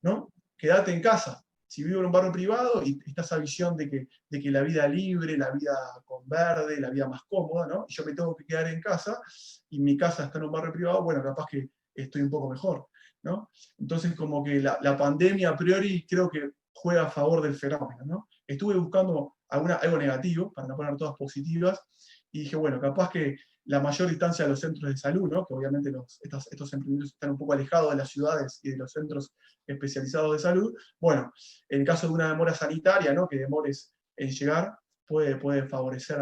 ¿no? Quédate en casa. Si vivo en un barrio privado y está esa visión de que la vida libre, la vida con verde, la vida más cómoda, ¿no? Y yo me tengo que quedar en casa, y mi casa está en un barrio privado, bueno, capaz que estoy un poco mejor, ¿no? Entonces, como que la pandemia a priori creo que juega a favor del fenómeno, ¿no? Estuve buscando algo negativo, para no poner todas positivas, y dije, bueno, capaz que la mayor distancia de los centros de salud, ¿no? Que obviamente estos emprendimientos están un poco alejados de las ciudades y de los centros especializados de salud. Bueno, en el caso de una demora sanitaria, ¿no? Que demores en llegar, puede favorecer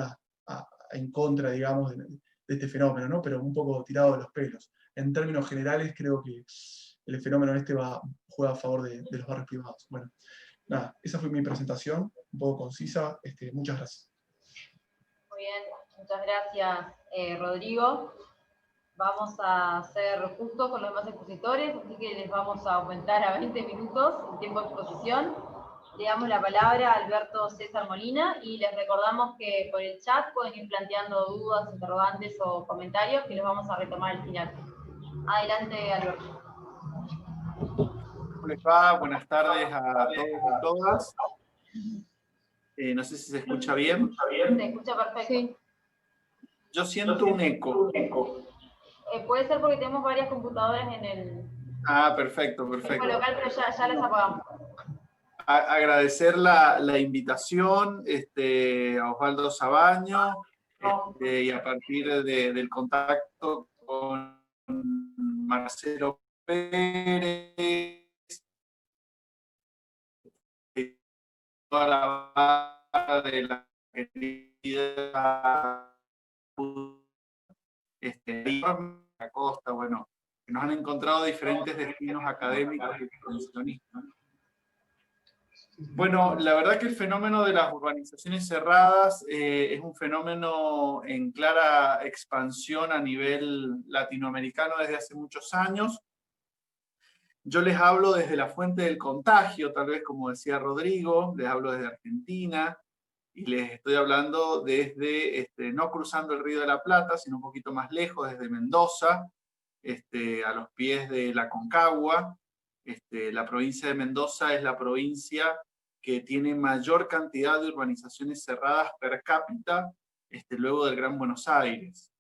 en contra, digamos, de este fenómeno, ¿no? Pero un poco tirado de los pelos. En términos generales, creo que el fenómeno juega a favor de los barrios privados. Bueno, nada, esa fue mi presentación, un poco concisa. Muchas gracias. Muy bien, muchas gracias, Rodrigo. Vamos a ser justos con los demás expositores, así que les vamos a aumentar a 20 minutos el tiempo de exposición. Le damos la palabra a Alberto César Molina y les recordamos que por el chat pueden ir planteando dudas, interrogantes o comentarios que los vamos a retomar al final. Adelante, Alberto. ¿Cómo les va? Buenas tardes a todos y todas. No sé si se escucha bien. Se escucha perfecto. Sí. Yo siento un eco. Puede ser porque tenemos varias computadoras en el Perfecto. local, pero ya las apagamos. Agradecer la invitación a Osvaldo Sabaño y a partir del contacto con Marcelo Pérez, toda la barra de la querida la costa, bueno, que nos han encontrado diferentes destinos académicos y extensionistas. Bueno, la verdad que el fenómeno de las urbanizaciones cerradas es un fenómeno en clara expansión a nivel latinoamericano desde hace muchos años. Yo les hablo desde la fuente del contagio, tal vez como decía Rodrigo, les hablo desde Argentina, y les estoy hablando desde, no cruzando el Río de la Plata, sino un poquito más lejos, desde Mendoza, a los pies de la Concagua. La provincia de Mendoza es la provincia que tiene mayor cantidad de urbanizaciones cerradas per cápita, luego del Gran Buenos Aires.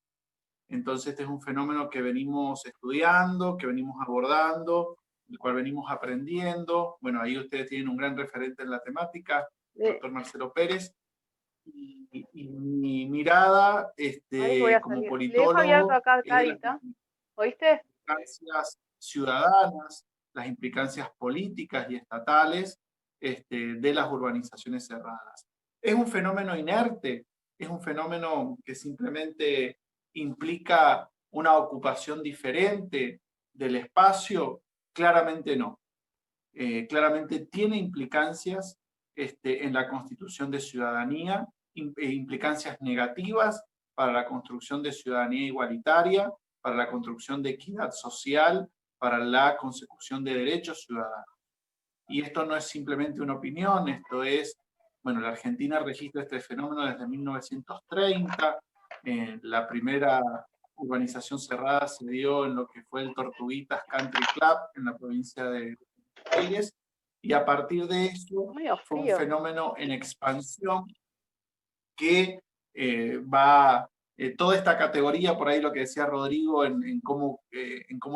Entonces este es un fenómeno que venimos estudiando, que venimos abordando, el cual venimos aprendiendo. Bueno, ahí ustedes tienen un gran referente en la temática, el doctor Marcelo Pérez. Y mi mirada como politólogo acá, es ¿oíste? Las implicancias ciudadanas, las implicancias políticas y estatales de las urbanizaciones cerradas. ¿Es un fenómeno inerte? ¿Es un fenómeno que simplemente implica una ocupación diferente del espacio? Claramente no. Claramente tiene implicancias en la constitución de ciudadanía, implicancias negativas para la construcción de ciudadanía igualitaria, para la construcción de equidad social, para la consecución de derechos ciudadanos. Y esto no es simplemente una opinión, esto es, bueno, la Argentina registra este fenómeno desde 1930, la primera urbanización cerrada se dio en lo que fue el Tortuguitas Country Club, en la provincia de Buenos Aires, y a partir de eso fue un fenómeno en expansión que toda esta categoría, por ahí lo que decía Rodrigo, en cómo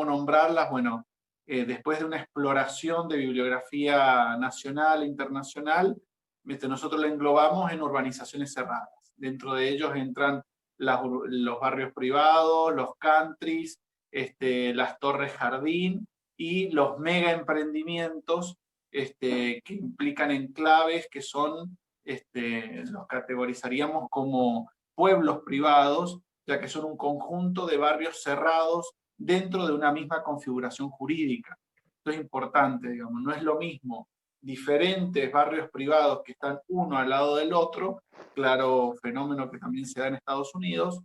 nombrarlas, bueno, después de una exploración de bibliografía nacional e internacional, nosotros la englobamos en urbanizaciones cerradas. Dentro de ellos entran los barrios privados, los countries, las torres jardín y los mega emprendimientos que implican enclaves que son, los categorizaríamos como pueblos privados, ya que son un conjunto de barrios cerrados dentro de una misma configuración jurídica. Esto es importante, digamos, no es lo mismo diferentes barrios privados que están uno al lado del otro, claro fenómeno que también se da en Estados Unidos,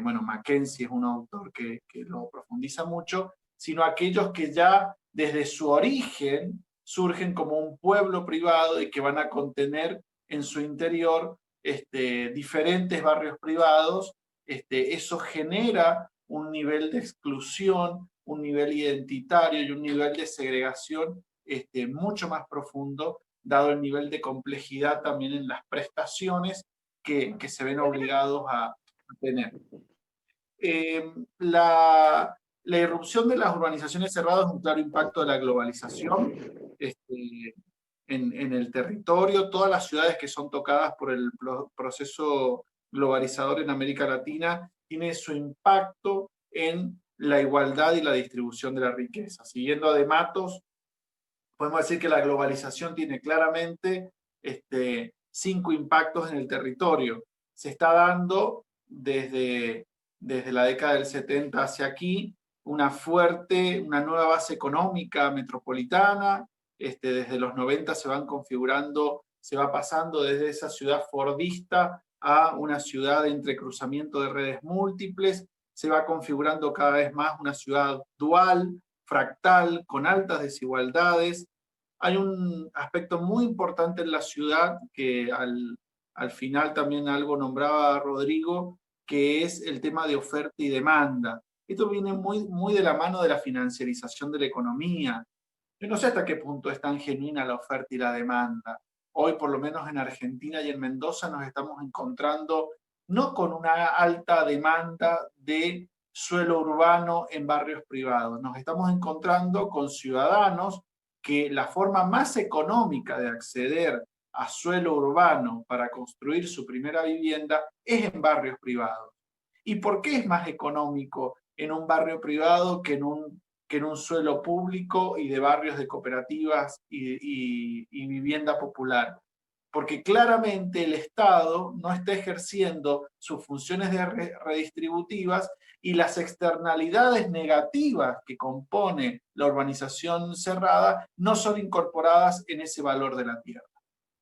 bueno, Mackenzie es un autor que lo profundiza mucho, sino aquellos que ya desde su origen surgen como un pueblo privado y que van a contener en su interior diferentes barrios privados. Eso genera un nivel de exclusión, un nivel identitario y un nivel de segregación mucho más profundo, dado el nivel de complejidad también en las prestaciones que se ven obligados a tener. La irrupción de las urbanizaciones cerradas es un claro impacto de la globalización en el territorio. Todas las ciudades que son tocadas por el proceso globalizador en América Latina tiene su impacto en la igualdad y la distribución de la riqueza. Siguiendo a De Matos, podemos decir que la globalización tiene claramente 5 impactos en el territorio. Se está dando desde la década del 70 hacia aquí una nueva base económica metropolitana. Desde los 90 se van configurando, se va pasando desde esa ciudad fordista a una ciudad de entrecruzamiento de redes múltiples, se va configurando cada vez más una ciudad dual, fractal, con altas desigualdades. Hay un aspecto muy importante en la ciudad que al final también algo nombraba Rodrigo, que es el tema de oferta y demanda. Esto viene muy de la mano de la financiarización de la economía. Yo no sé hasta qué punto es tan genuina la oferta y la demanda. Hoy, por lo menos en Argentina y en Mendoza, nos estamos encontrando no con una alta demanda de suelo urbano en barrios privados. Nos estamos encontrando con ciudadanos que la forma más económica de acceder a suelo urbano para construir su primera vivienda es en barrios privados. ¿Y por qué es más económico en un barrio privado que en un suelo público y de barrios de cooperativas y vivienda popular? Porque claramente el Estado no está ejerciendo sus funciones redistributivas y las externalidades negativas que compone la urbanización cerrada no son incorporadas en ese valor de la tierra.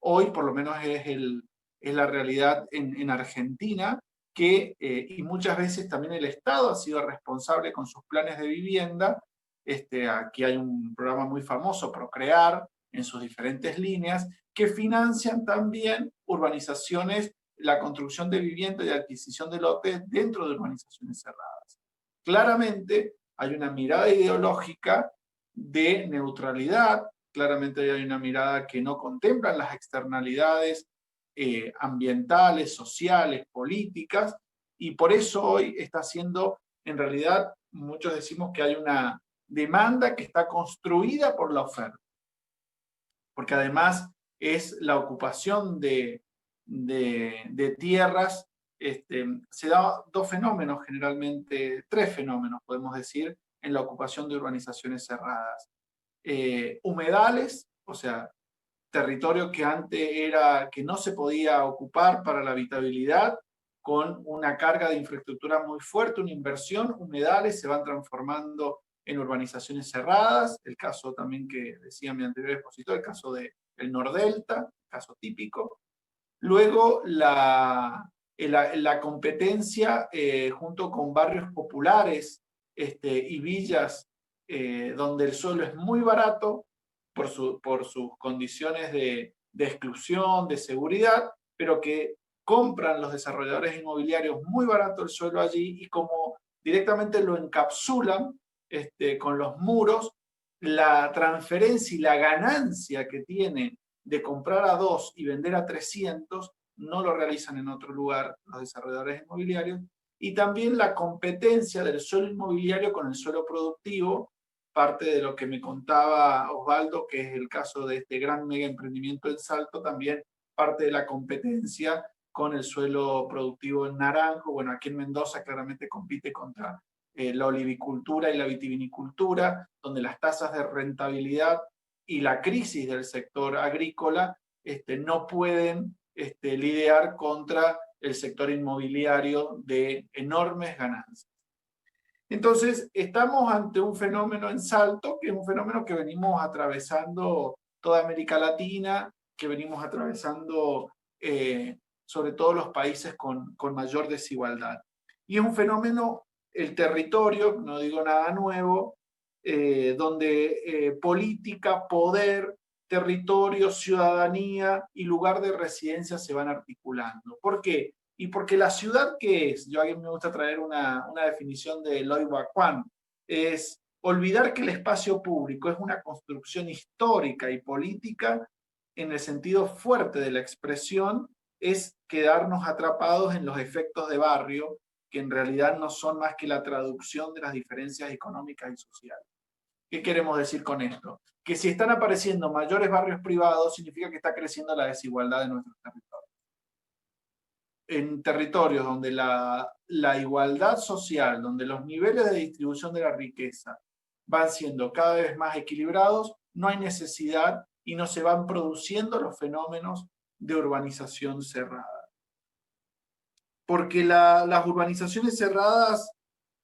Hoy, por lo menos, es la realidad en Argentina, y muchas veces también el Estado ha sido responsable con sus planes de vivienda. Aquí hay un programa muy famoso, Procrear, en sus diferentes líneas, que financian también urbanizaciones, la construcción de vivienda y adquisición de lotes dentro de urbanizaciones cerradas. Claramente hay una mirada ideológica de neutralidad, claramente hay una mirada que no contempla las externalidades ambientales, sociales, políticas, y por eso hoy está siendo, en realidad, muchos decimos que hay una demanda que está construida por la oferta, porque además es la ocupación de tierras. Se da 2 fenómenos generalmente, 3 fenómenos podemos decir, en la ocupación de urbanizaciones cerradas. Humedales, o sea, territorio que antes que no se podía ocupar para la habitabilidad, con una carga de infraestructura muy fuerte, una inversión, humedales se van transformando en urbanizaciones cerradas, el caso también que decía mi anterior expositor, el caso del Nordelta, caso típico. Luego la competencia junto con barrios populares y villas donde el suelo es muy barato por sus condiciones de exclusión, de seguridad, pero que compran los desarrolladores inmobiliarios muy barato el suelo allí, y como directamente lo encapsulan con los muros, la transferencia y la ganancia que tiene de comprar a 2 y vender a 300 no lo realizan en otro lugar los desarrolladores inmobiliarios. Y también la competencia del suelo inmobiliario con el suelo productivo, parte de lo que me contaba Osvaldo, que es el caso de este gran mega emprendimiento en Salto, también parte de la competencia con el suelo productivo en Naranjo. Bueno, aquí en Mendoza claramente compite contra la olivicultura y la vitivinicultura, donde las tasas de rentabilidad y la crisis del sector agrícola no pueden lidiar contra el sector inmobiliario de enormes ganancias. Entonces, estamos ante un fenómeno en Salto, que es un fenómeno que venimos atravesando toda América Latina, que venimos atravesando sobre todo los países con mayor desigualdad. Y es un fenómeno, el territorio, no digo nada nuevo, donde política, poder, territorio, ciudadanía y lugar de residencia se van articulando. ¿Por qué? Y porque la ciudad, ¿qué es? Yo a mí me gusta traer una definición de Eloy Bakuan, es olvidar que el espacio público es una construcción histórica y política en el sentido fuerte de la expresión, es quedarnos atrapados en los efectos de barrio, que en realidad no son más que la traducción de las diferencias económicas y sociales. ¿Qué queremos decir con esto? Que si están apareciendo mayores barrios privados, significa que está creciendo la desigualdad de nuestros territorios. en territorios donde la igualdad social, donde los niveles de distribución de la riqueza van siendo cada vez más equilibrados, no hay necesidad y no se van produciendo los fenómenos de urbanización cerrada. Porque las urbanizaciones cerradas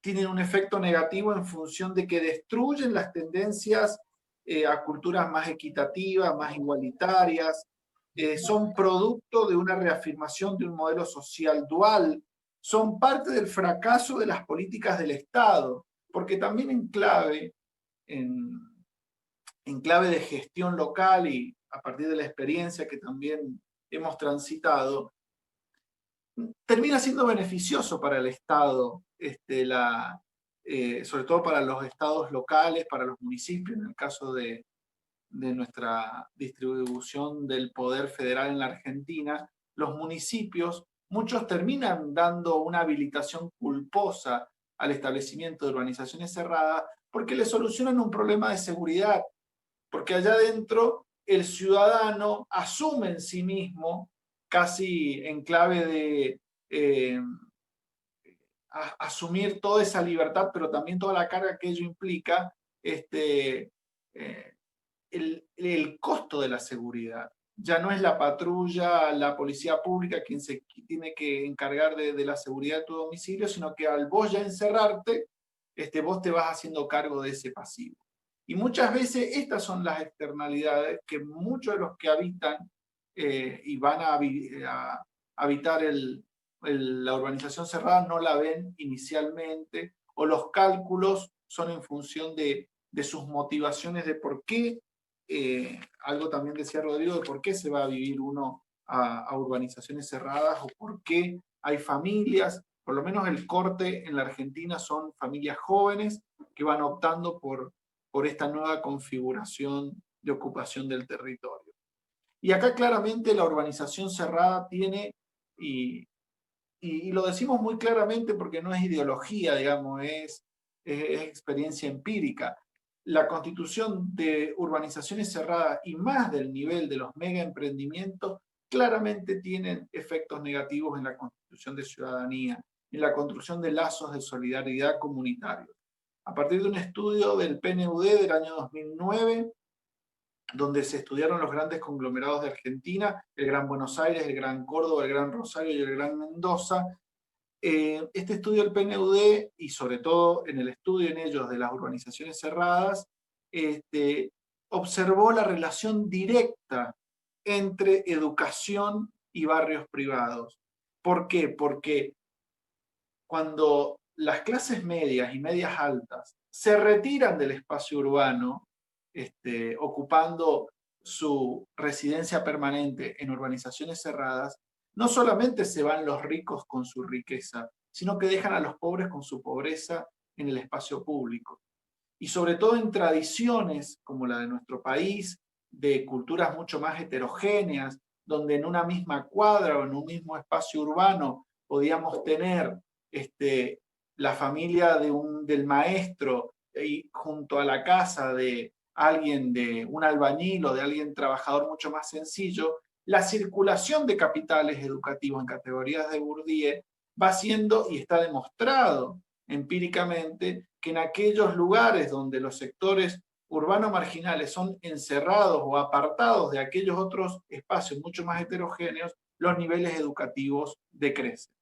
tienen un efecto negativo en función de que destruyen las tendencias a culturas más equitativas, más igualitarias, son producto de una reafirmación de un modelo social dual, son parte del fracaso de las políticas del Estado, porque también en clave de gestión local y a partir de la experiencia que también hemos transitado, termina siendo beneficioso para el Estado, sobre todo para los estados locales, para los municipios, en el caso de nuestra distribución del poder federal en la Argentina, los municipios, muchos terminan dando una habilitación culposa al establecimiento de urbanizaciones cerradas porque le solucionan un problema de seguridad, porque allá adentro el ciudadano asume en sí mismo, casi en clave de asumir toda esa libertad, pero también toda la carga que ello implica, el costo de la seguridad. Ya no es la patrulla, la policía pública quien se tiene que encargar de la seguridad de tu domicilio, sino que al vos ya encerrarte, vos te vas haciendo cargo de ese pasivo. Y muchas veces estas son las externalidades que muchos de los que habitan y van a habitar la urbanización cerrada no la ven inicialmente, o los cálculos son en función de sus motivaciones de por qué, algo también decía Rodrigo, de por qué se va a vivir uno a urbanizaciones cerradas, o por qué hay familias, por lo menos el corte en la Argentina son familias jóvenes que van optando por esta nueva configuración de ocupación del territorio. Y acá claramente la urbanización cerrada tiene, y lo decimos muy claramente porque no es ideología, digamos, es experiencia empírica. La constitución de urbanizaciones cerradas y más del nivel de los mega emprendimientos claramente tienen efectos negativos en la constitución de ciudadanía, en la construcción de lazos de solidaridad comunitarios. A partir de un estudio del PNUD del año 2009, donde se estudiaron los grandes conglomerados de Argentina, el Gran Buenos Aires, el Gran Córdoba, el Gran Rosario y el Gran Mendoza. Este estudio del PNUD, y sobre todo en el estudio en ellos de las urbanizaciones cerradas, observó la relación directa entre educación y barrios privados. ¿Por qué? Porque cuando las clases medias y medias altas se retiran del espacio urbano, ocupando su residencia permanente en urbanizaciones cerradas, no solamente se van los ricos con su riqueza, sino que dejan a los pobres con su pobreza en el espacio público. Y sobre todo en tradiciones como la de nuestro país, de culturas mucho más heterogéneas, donde en una misma cuadra o en un mismo espacio urbano podíamos tener la familia del maestro y junto a la casa de alguien, de un albañil o de alguien trabajador mucho más sencillo, la circulación de capitales educativos en categorías de Bourdieu va siendo, y está demostrado empíricamente, que en aquellos lugares donde los sectores urbanos marginales son encerrados o apartados de aquellos otros espacios mucho más heterogéneos, los niveles educativos decrecen.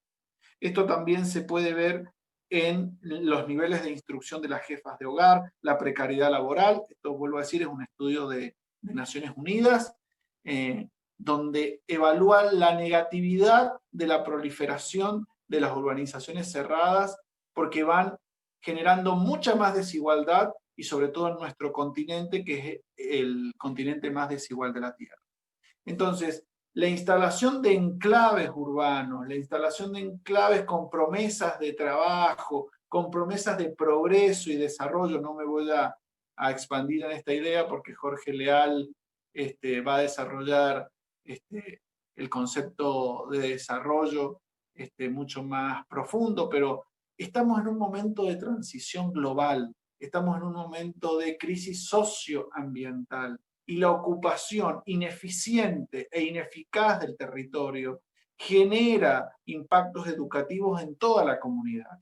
Esto también se puede ver en los niveles de instrucción de las jefas de hogar, la precariedad laboral. Esto, vuelvo a decir, es un estudio de Naciones Unidas, donde evalúan la negatividad de la proliferación de las urbanizaciones cerradas, porque van generando mucha más desigualdad, y sobre todo en nuestro continente, que es el continente más desigual de la Tierra. Entonces, la instalación de enclaves urbanos, la instalación de enclaves con promesas de trabajo, con promesas de progreso y desarrollo, no me voy a expandir en esta idea porque Jorge Leal va a desarrollar el concepto de desarrollo mucho más profundo, pero estamos en un momento de transición global, estamos en un momento de crisis socioambiental, y la ocupación ineficiente e ineficaz del territorio genera impactos educativos en toda la comunidad,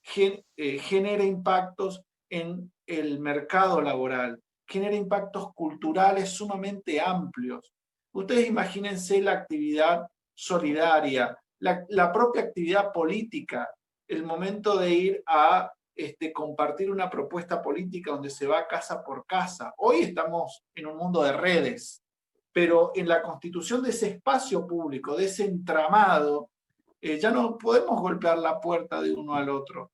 genera impactos en el mercado laboral, genera impactos culturales sumamente amplios. Ustedes imagínense la actividad solidaria, la propia actividad política, el momento de ir a compartir una propuesta política donde se va casa por casa. Hoy estamos en un mundo de redes, pero en la constitución de ese espacio público, de ese entramado, ya no podemos golpear la puerta de uno al otro,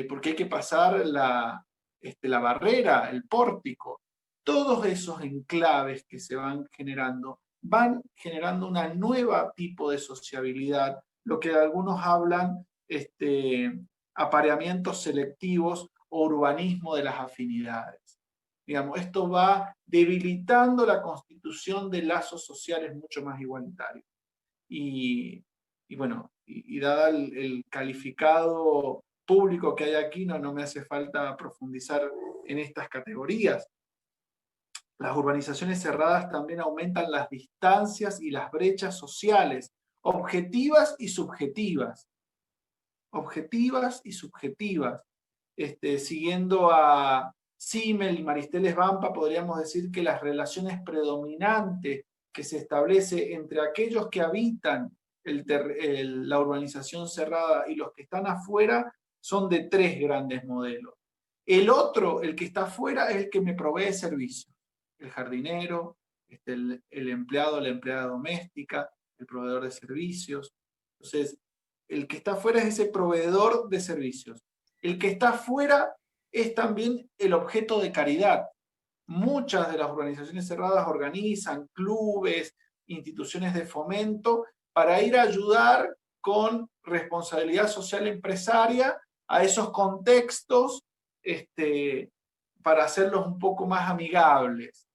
porque hay que pasar la barrera, el pórtico. Todos esos enclaves que se van generando una nueva tipo de sociabilidad, lo que algunos hablan apareamientos selectivos o urbanismo de las afinidades. Digamos, esto va debilitando la constitución de lazos sociales mucho más igualitarios. Y bueno, dada el calificado público que hay aquí, no me hace falta profundizar en estas categorías. Las urbanizaciones cerradas también aumentan las distancias y las brechas sociales, objetivas y subjetivas. Objetivas y subjetivas. Siguiendo a Simmel y Maristeles Vampa, podríamos decir que las relaciones predominantes que se establece entre aquellos que habitan la urbanización cerrada y los que están afuera son de 3 grandes modelos. El otro, el que está afuera, es el que me provee servicios. El jardinero, el empleado, la empleada doméstica, el proveedor de servicios. Entonces, el que está afuera es ese proveedor de servicios. El que está afuera es también el objeto de caridad. Muchas de las urbanizaciones cerradas organizan clubes, instituciones de fomento para ir a ayudar con responsabilidad social empresaria a esos contextos para hacerlos un poco más amigables.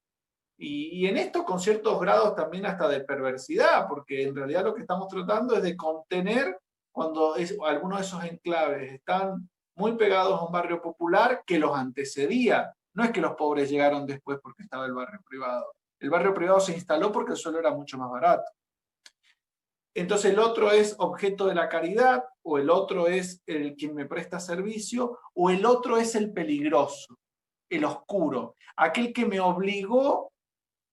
Y en esto con ciertos grados también hasta de perversidad, porque en realidad lo que estamos tratando es de contener cuando algunos de esos enclaves están muy pegados a un barrio popular que los antecedía. No es que los pobres llegaron después porque estaba el barrio privado. El barrio privado se instaló porque el suelo era mucho más barato. Entonces el otro es objeto de la caridad, o el otro es quien me presta servicio, o el otro es el peligroso, el oscuro, aquel que me obligó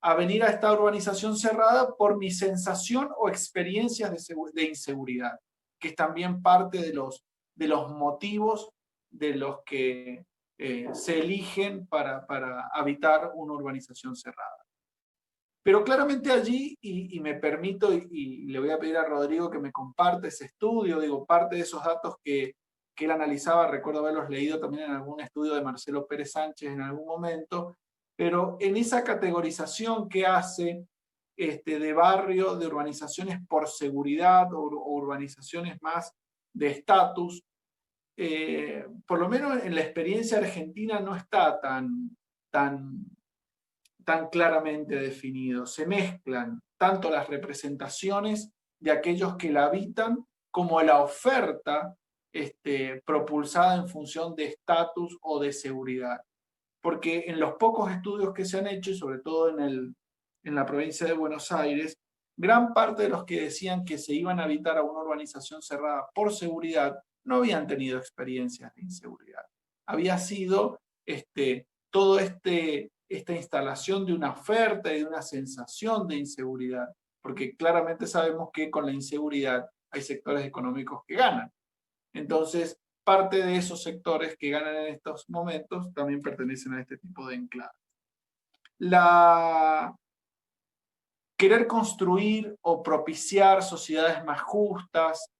a venir a esta urbanización cerrada por mi sensación o experiencias de inseguridad, que es también parte de los motivos de los que se eligen para habitar una urbanización cerrada. Pero claramente allí, y me permito, y le voy a pedir a Rodrigo que me comparte ese estudio, digo, parte de esos datos que él analizaba, recuerdo haberlos leído también en algún estudio de Marcelo Pérez Sánchez en algún momento, pero en esa categorización que hace de barrio, de urbanizaciones por seguridad o urbanizaciones más de estatus, por lo menos en la experiencia argentina no está tan claramente definido. Se mezclan tanto las representaciones de aquellos que la habitan como la oferta propulsada en función de estatus o de seguridad. Porque en los pocos estudios que se han hecho, y sobre todo en la provincia de Buenos Aires, gran parte de los que decían que se iban a habitar a una urbanización cerrada por seguridad no habían tenido experiencias de inseguridad. Había sido todo esta instalación de una oferta y de una sensación de inseguridad, porque claramente sabemos que con la inseguridad hay sectores económicos que ganan. Entonces, parte de esos sectores que ganan en estos momentos también pertenecen a este tipo de enclaves. Querer construir o propiciar sociedades más justas,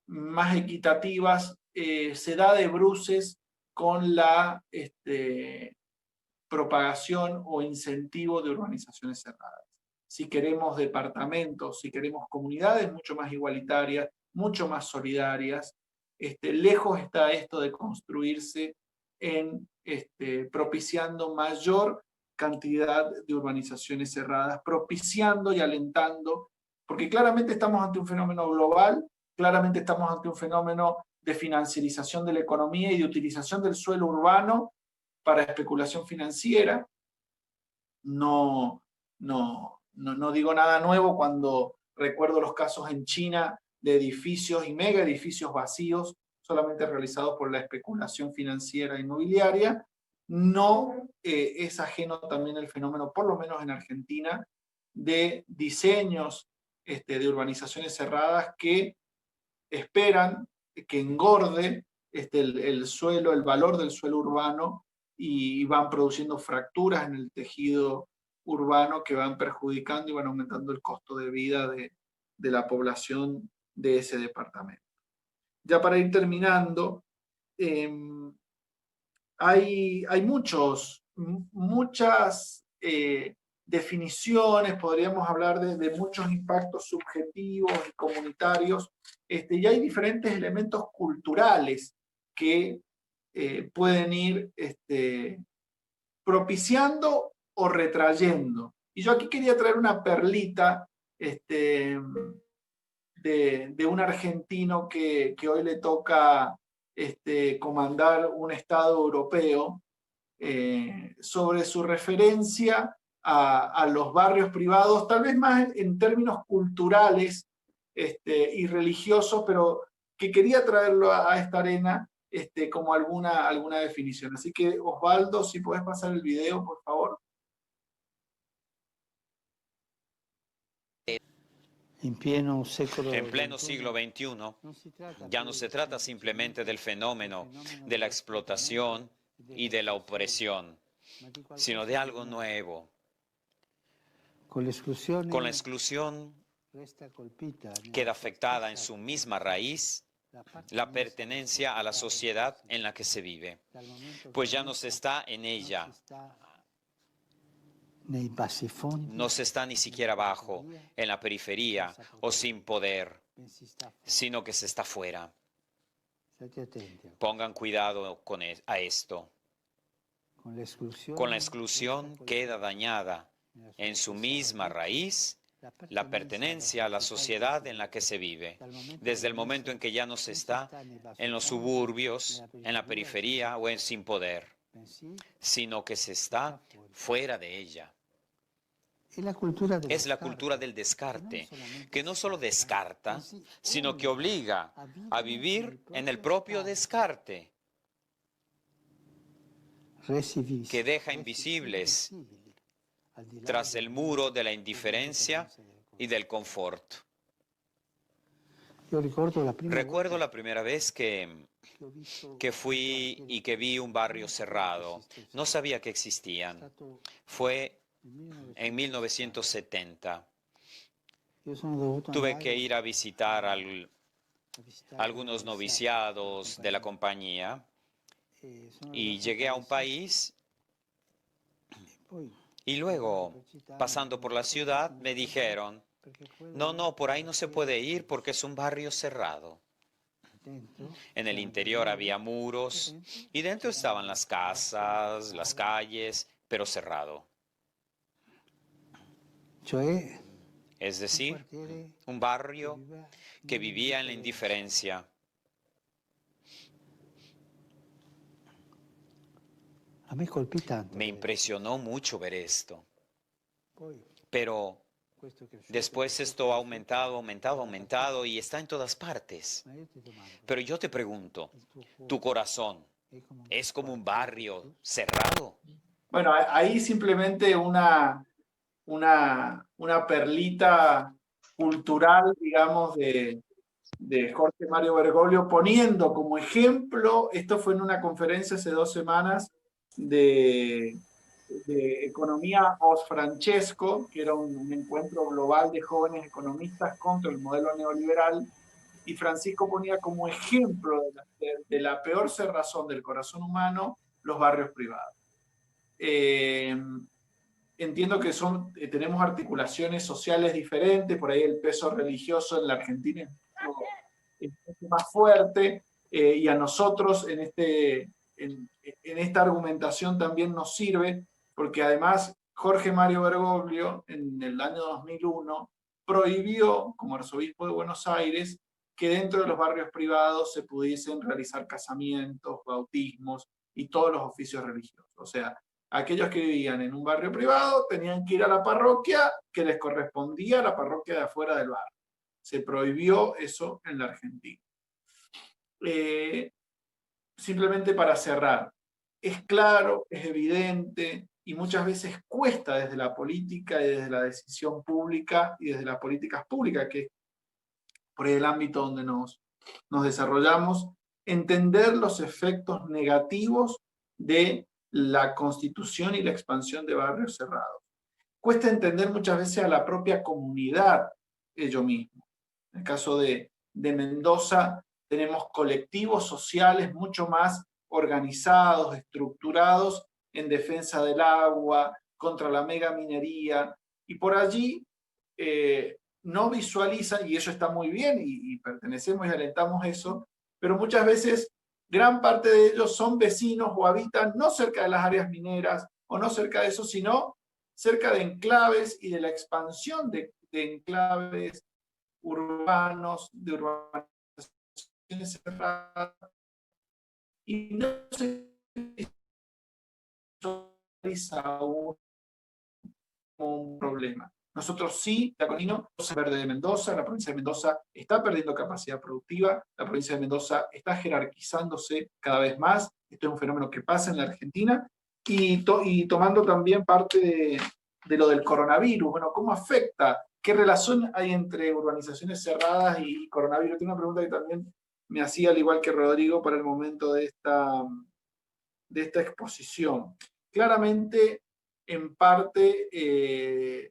más equitativas, se da de bruces con la propagación o incentivo de urbanizaciones cerradas. Si queremos departamentos, si queremos comunidades mucho más igualitarias, mucho más solidarias, lejos está esto de construirse en propiciando mayor cantidad de urbanizaciones cerradas, propiciando y alentando, porque claramente estamos ante un fenómeno global, claramente estamos ante un fenómeno de financiarización de la economía y de utilización del suelo urbano para especulación financiera. No digo nada nuevo cuando recuerdo los casos en China de edificios y mega edificios vacíos, solamente realizados por la especulación financiera inmobiliaria. No es ajeno también el fenómeno, por lo menos en Argentina, de diseños de urbanizaciones cerradas que esperan que engorde el suelo, el valor del suelo urbano, y van produciendo fracturas en el tejido urbano que van perjudicando y van aumentando el costo de vida de la población de ese departamento. Ya para ir terminando, hay muchas definiciones, podríamos hablar de muchos impactos subjetivos y comunitarios, y hay diferentes elementos culturales que pueden ir propiciando o retrayendo. Y yo aquí quería traer una perlita de un argentino que hoy le toca comandar un Estado europeo, sobre su referencia a los barrios privados, tal vez más en términos culturales y religiosos, pero que quería traerlo a esta arena como alguna definición. Así que, Osvaldo, si puedes pasar el video, por favor. En pleno siglo XXI, ya no se trata simplemente del fenómeno de la explotación y de la opresión, sino de algo nuevo. Con la exclusión queda afectada en su misma raíz la pertenencia a la sociedad en la que se vive, pues ya no se está en ella, no se está ni siquiera abajo, en la periferia o sin poder, sino que se está fuera. Pongan cuidado a esto. Con la exclusión queda dañada en su misma raíz la pertenencia a la sociedad en la que se vive, desde el momento en que ya no se está en los suburbios, en la periferia o sin poder, sino que se está fuera de ella. Es la cultura del descarte, que no solo descarta, sino que obliga a vivir en el propio descarte, que deja invisibles tras el muro de la indiferencia y del confort. Recuerdo la primera vez que fui y que vi un barrio cerrado. No sabía que existían. Fue en 1970. Tuve que ir a visitar algunos noviciados de la compañía y llegué a un país y luego, pasando por la ciudad, me dijeron, no, por ahí no se puede ir porque es un barrio cerrado. En el interior había muros y dentro estaban las casas, las calles, pero cerrado. Es decir, un barrio que vivía en la indiferencia. Me impresionó mucho ver esto. Pero después esto ha aumentado y está en todas partes. Pero yo te pregunto, ¿tu corazón es como un barrio cerrado? Bueno, ahí simplemente una perlita cultural, digamos, de Jorge Mario Bergoglio, poniendo como ejemplo, esto fue en una conferencia hace 2 semanas, de economía Os Francesco, que era un encuentro global de jóvenes economistas contra el modelo neoliberal, y Francisco ponía como ejemplo de la peor cerrazón del corazón humano los barrios privados. Entiendo que tenemos articulaciones sociales diferentes, por ahí el peso religioso en la Argentina es más fuerte, y a nosotros en esta argumentación también nos sirve, porque además Jorge Mario Bergoglio en el año 2001 prohibió, como arzobispo de Buenos Aires, que dentro de los barrios privados se pudiesen realizar casamientos, bautismos y todos los oficios religiosos. O sea, Aquellos que vivían en un barrio privado tenían que ir a la parroquia que les correspondía a la parroquia de afuera del barrio. Se prohibió eso en la Argentina. Simplemente para cerrar, es claro, es evidente y muchas veces cuesta desde la política y desde la decisión pública y desde las políticas públicas, que es por el ámbito donde nos desarrollamos, entender los efectos negativos de la constitución y la expansión de barrios cerrados. Cuesta entender muchas veces a la propia comunidad ello mismo. En el caso de Mendoza tenemos colectivos sociales mucho más organizados, estructurados en defensa del agua, contra la megaminería, y por allí no visualizan, y eso está muy bien, y pertenecemos y alentamos eso, pero muchas veces gran parte de ellos son vecinos o habitan no cerca de las áreas mineras, o no cerca de eso, sino cerca de enclaves y de la expansión de enclaves urbanos, de urbanizaciones cerradas, y no se visualiza aún como un problema. Nosotros sí, Taconino, Verde de Mendoza, la provincia de Mendoza está perdiendo capacidad productiva, la provincia de Mendoza está jerarquizándose cada vez más, esto es un fenómeno que pasa en la Argentina, y tomando también parte de lo del coronavirus. Bueno, ¿cómo afecta? ¿Qué relación hay entre urbanizaciones cerradas y coronavirus? Tengo una pregunta que también me hacía, al igual que Rodrigo, para el momento de esta exposición. Claramente, en parte, en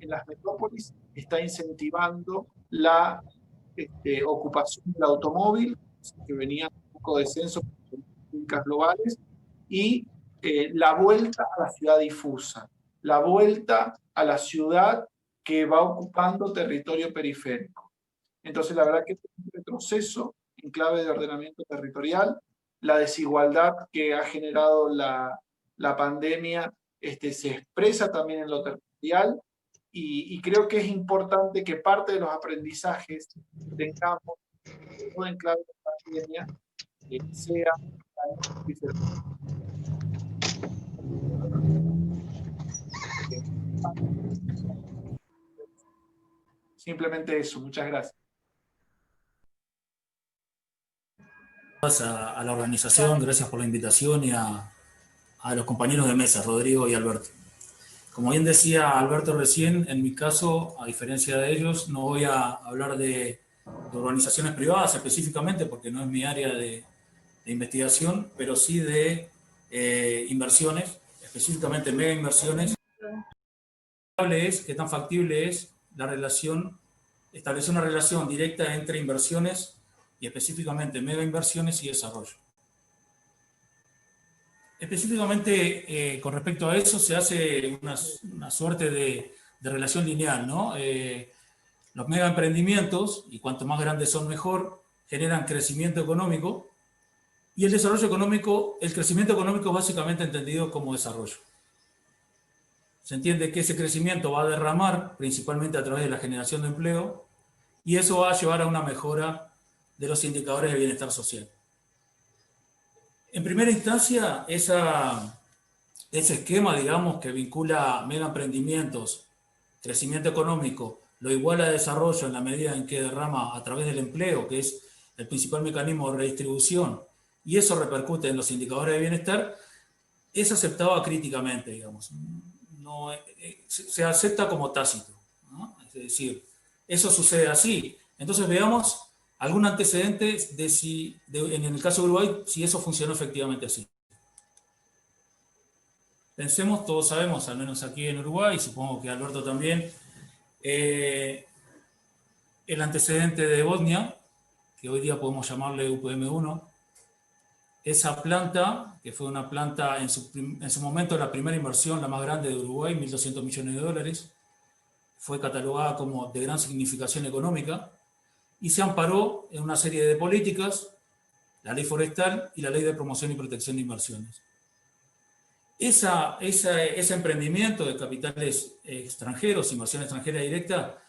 las metrópolis está incentivando la ocupación del automóvil, que venía un poco descenso por las políticas globales, y la vuelta a la ciudad difusa, la vuelta a la ciudad que va ocupando territorio periférico. Entonces, la verdad que es un retroceso en clave de ordenamiento territorial. La desigualdad que ha generado la pandemia se expresa también en lo territorial, y creo que es importante que parte de los aprendizajes tengamos en clave de pandemia sea simplemente eso. Muchas gracias. A la organización, gracias por la invitación, y a los compañeros de mesa, Rodrigo y Alberto. Como bien decía Alberto recién, en mi caso, a diferencia de ellos, no voy a hablar de organizaciones privadas específicamente, porque no es mi área de investigación, pero sí de inversiones, específicamente mega inversiones. ¿Qué tan factible es la relación, establecer una relación directa entre inversiones y específicamente mega inversiones y desarrollo? Específicamente con respecto a eso se hace una suerte de relación lineal, ¿no? Los mega emprendimientos, y cuanto más grandes son mejor, generan crecimiento económico, y el desarrollo económico, el crecimiento económico es básicamente entendido como desarrollo. Se entiende que ese crecimiento va a derramar principalmente a través de la generación de empleo, y eso va a llevar a una mejora de los indicadores de bienestar social. En primera instancia, ese esquema, digamos, que vincula mega emprendimientos, crecimiento económico, lo iguala a desarrollo en la medida en que derrama a través del empleo, que es el principal mecanismo de redistribución, y eso repercute en los indicadores de bienestar, es aceptado críticamente, digamos. No, se acepta como tácito, ¿no? Es decir, eso sucede así. Entonces veamos algún antecedente en el caso de Uruguay, si eso funcionó efectivamente así. Pensemos, todos sabemos, al menos aquí en Uruguay, supongo que Alberto también, el antecedente de Bosnia, que hoy día podemos llamarle UPM-1, esa planta, que fue una planta en su momento la primera inversión, la más grande de Uruguay, 1.200 millones de dólares, fue catalogada como de gran significación económica, y se amparó en una serie de políticas, la ley forestal y la ley de promoción y protección de inversiones. Ese emprendimiento de capitales extranjeros, inversión extranjera directa,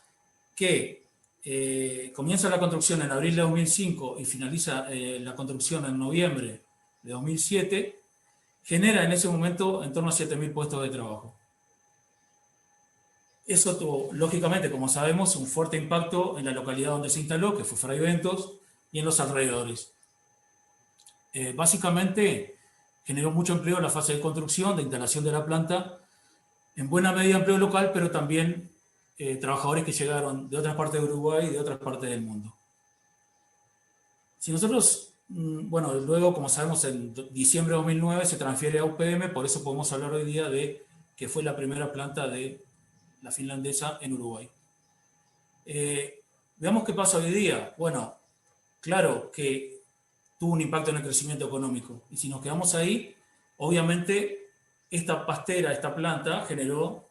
que comienza la construcción en abril de 2005 y finaliza la construcción en noviembre de 2007, genera en ese momento en torno a 7.000 puestos de trabajo. Eso tuvo, lógicamente, como sabemos, un fuerte impacto en la localidad donde se instaló, que fue Fray Ventos, y en los alrededores. Básicamente, generó mucho empleo en la fase de construcción, de instalación de la planta, en buena medida empleo local, pero también trabajadores que llegaron de otras partes de Uruguay y de otras partes del mundo. Si nosotros, bueno, luego, como sabemos, en diciembre de 2009 se transfiere a UPM, por eso podemos hablar hoy día de que fue la primera planta de la finlandesa en Uruguay. Veamos qué pasa hoy día. Bueno, claro que tuvo un impacto en el crecimiento económico. Y si nos quedamos ahí, obviamente esta pastera, esta planta, generó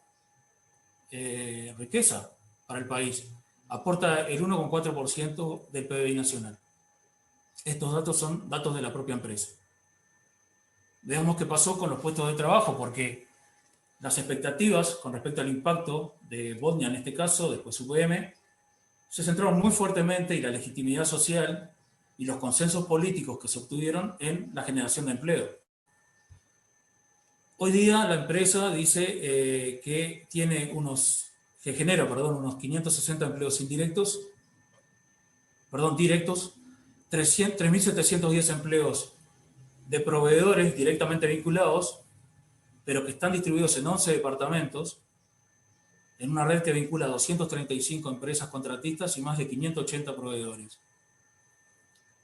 riqueza para el país. Aporta el 1,4% del PBI nacional. Estos datos son datos de la propia empresa. Veamos qué pasó con los puestos de trabajo, porque las expectativas con respecto al impacto de Bodnia, en este caso, después UPM, se centraron muy fuertemente, y la legitimidad social y los consensos políticos que se obtuvieron en la generación de empleo. Hoy día la empresa dice que genera unos 560 empleos directos, 3.710 empleos de proveedores directamente vinculados, pero que están distribuidos en 11 departamentos, en una red que vincula a 235 empresas contratistas y más de 580 proveedores.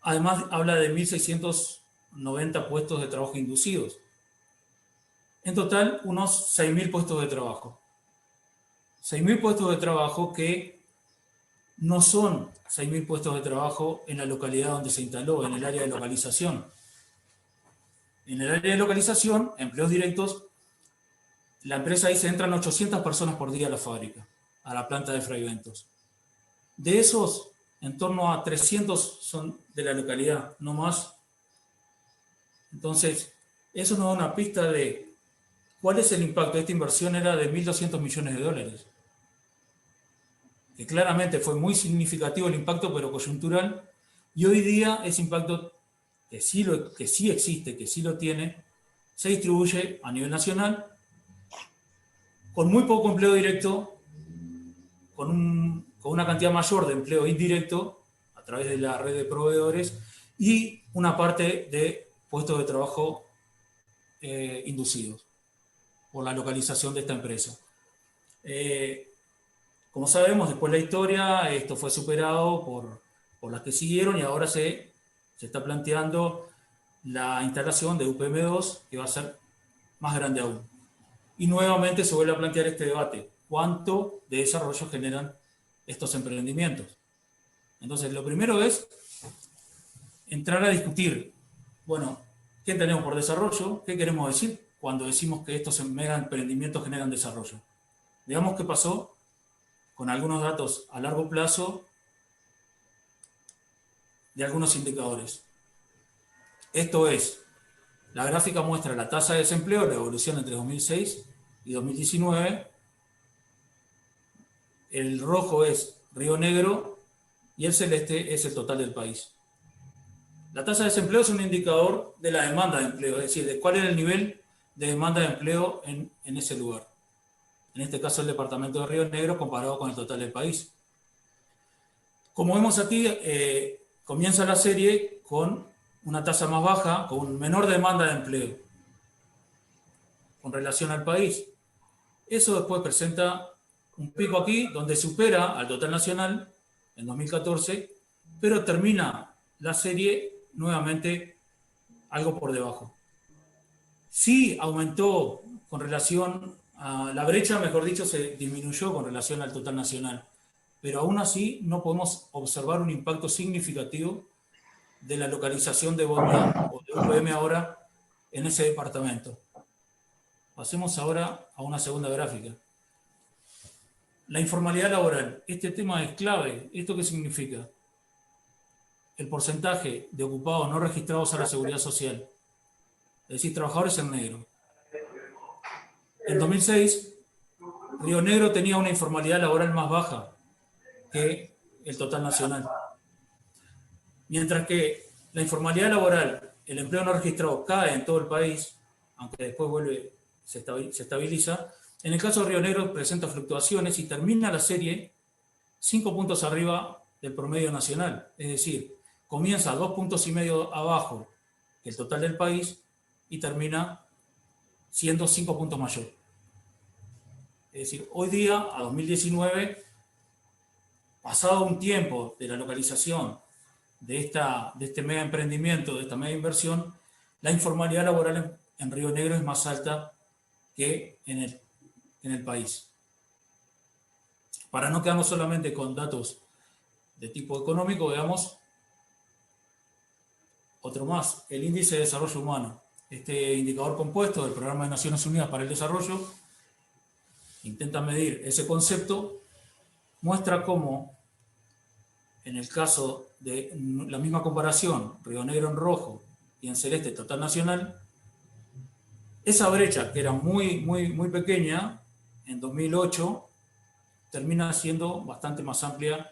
Además, habla de 1.690 puestos de trabajo inducidos. En total, unos 6.000 puestos de trabajo. 6.000 puestos de trabajo que no son 6.000 puestos de trabajo en la localidad donde se instaló, en el área de localización. En el área de localización, empleos directos, la empresa dice entran 800 personas por día a la fábrica, a la planta de Fray Ventos. De esos, en torno a 300 son de la localidad, no más. Entonces, eso nos da una pista de cuál es el impacto. Esta inversión era de 1.200 millones de dólares. Que claramente fue muy significativo el impacto, pero coyuntural. Y hoy día ese impacto, que sí existe, que sí lo tiene, se distribuye a nivel nacional, con muy poco empleo directo, con una cantidad mayor de empleo indirecto a través de la red de proveedores y una parte de puestos de trabajo inducidos por la localización de esta empresa. Como sabemos, después de la historia, esto fue superado por las que siguieron, y ahora se está planteando la instalación de UPM2, que va a ser más grande aún. Y nuevamente se vuelve a plantear este debate: ¿cuánto de desarrollo generan estos emprendimientos? Entonces, lo primero es entrar a discutir, bueno, ¿qué tenemos por desarrollo? ¿Qué queremos decir cuando decimos que estos mega emprendimientos generan desarrollo? Veamos qué pasó con algunos datos a largo plazo de algunos indicadores. Esto es, la gráfica muestra la tasa de desempleo, la evolución entre 2006 y 2019. El rojo es Río Negro y el celeste es el total del país. La tasa de desempleo es un indicador de la demanda de empleo, es decir, de cuál era el nivel de demanda de empleo en ese lugar. En este caso, el departamento de Río Negro comparado con el total del país. Como vemos aquí, comienza la serie con una tasa más baja, con menor demanda de empleo con relación al país. Eso después presenta un pico aquí, donde supera al total nacional en 2014, pero termina la serie nuevamente algo por debajo. Sí aumentó con relación a la brecha, mejor dicho, se disminuyó con relación al total nacional, pero aún así no podemos observar un impacto significativo de la localización de Bodnia o de UPM ahora en ese departamento. Pasemos ahora a una segunda gráfica. La informalidad laboral. Este tema es clave. ¿Esto qué significa? El porcentaje de ocupados no registrados a la seguridad social, es decir, trabajadores en negro. En 2006, Río Negro tenía una informalidad laboral más baja que el total nacional. Mientras que la informalidad laboral, el empleo no registrado, cae en todo el país, aunque después vuelve, se estabiliza. En el caso de Río Negro presenta fluctuaciones y termina la serie 5 puntos arriba del promedio nacional. Es decir, comienza 2,5 puntos abajo que el total del país y termina siendo 5 puntos mayor. Es decir, hoy día, a 2019, pasado un tiempo de la localización de este mega emprendimiento, de esta mega inversión, la informalidad laboral en Río Negro es más alta que en el país. Para no quedarnos solamente con datos de tipo económico, veamos otro más, el índice de desarrollo humano. Este indicador compuesto del Programa de Naciones Unidas para el Desarrollo intenta medir ese concepto, muestra cómo, en el caso de la misma comparación, Río Negro en rojo y en celeste total nacional, esa brecha que era muy pequeña en 2008 termina siendo bastante más amplia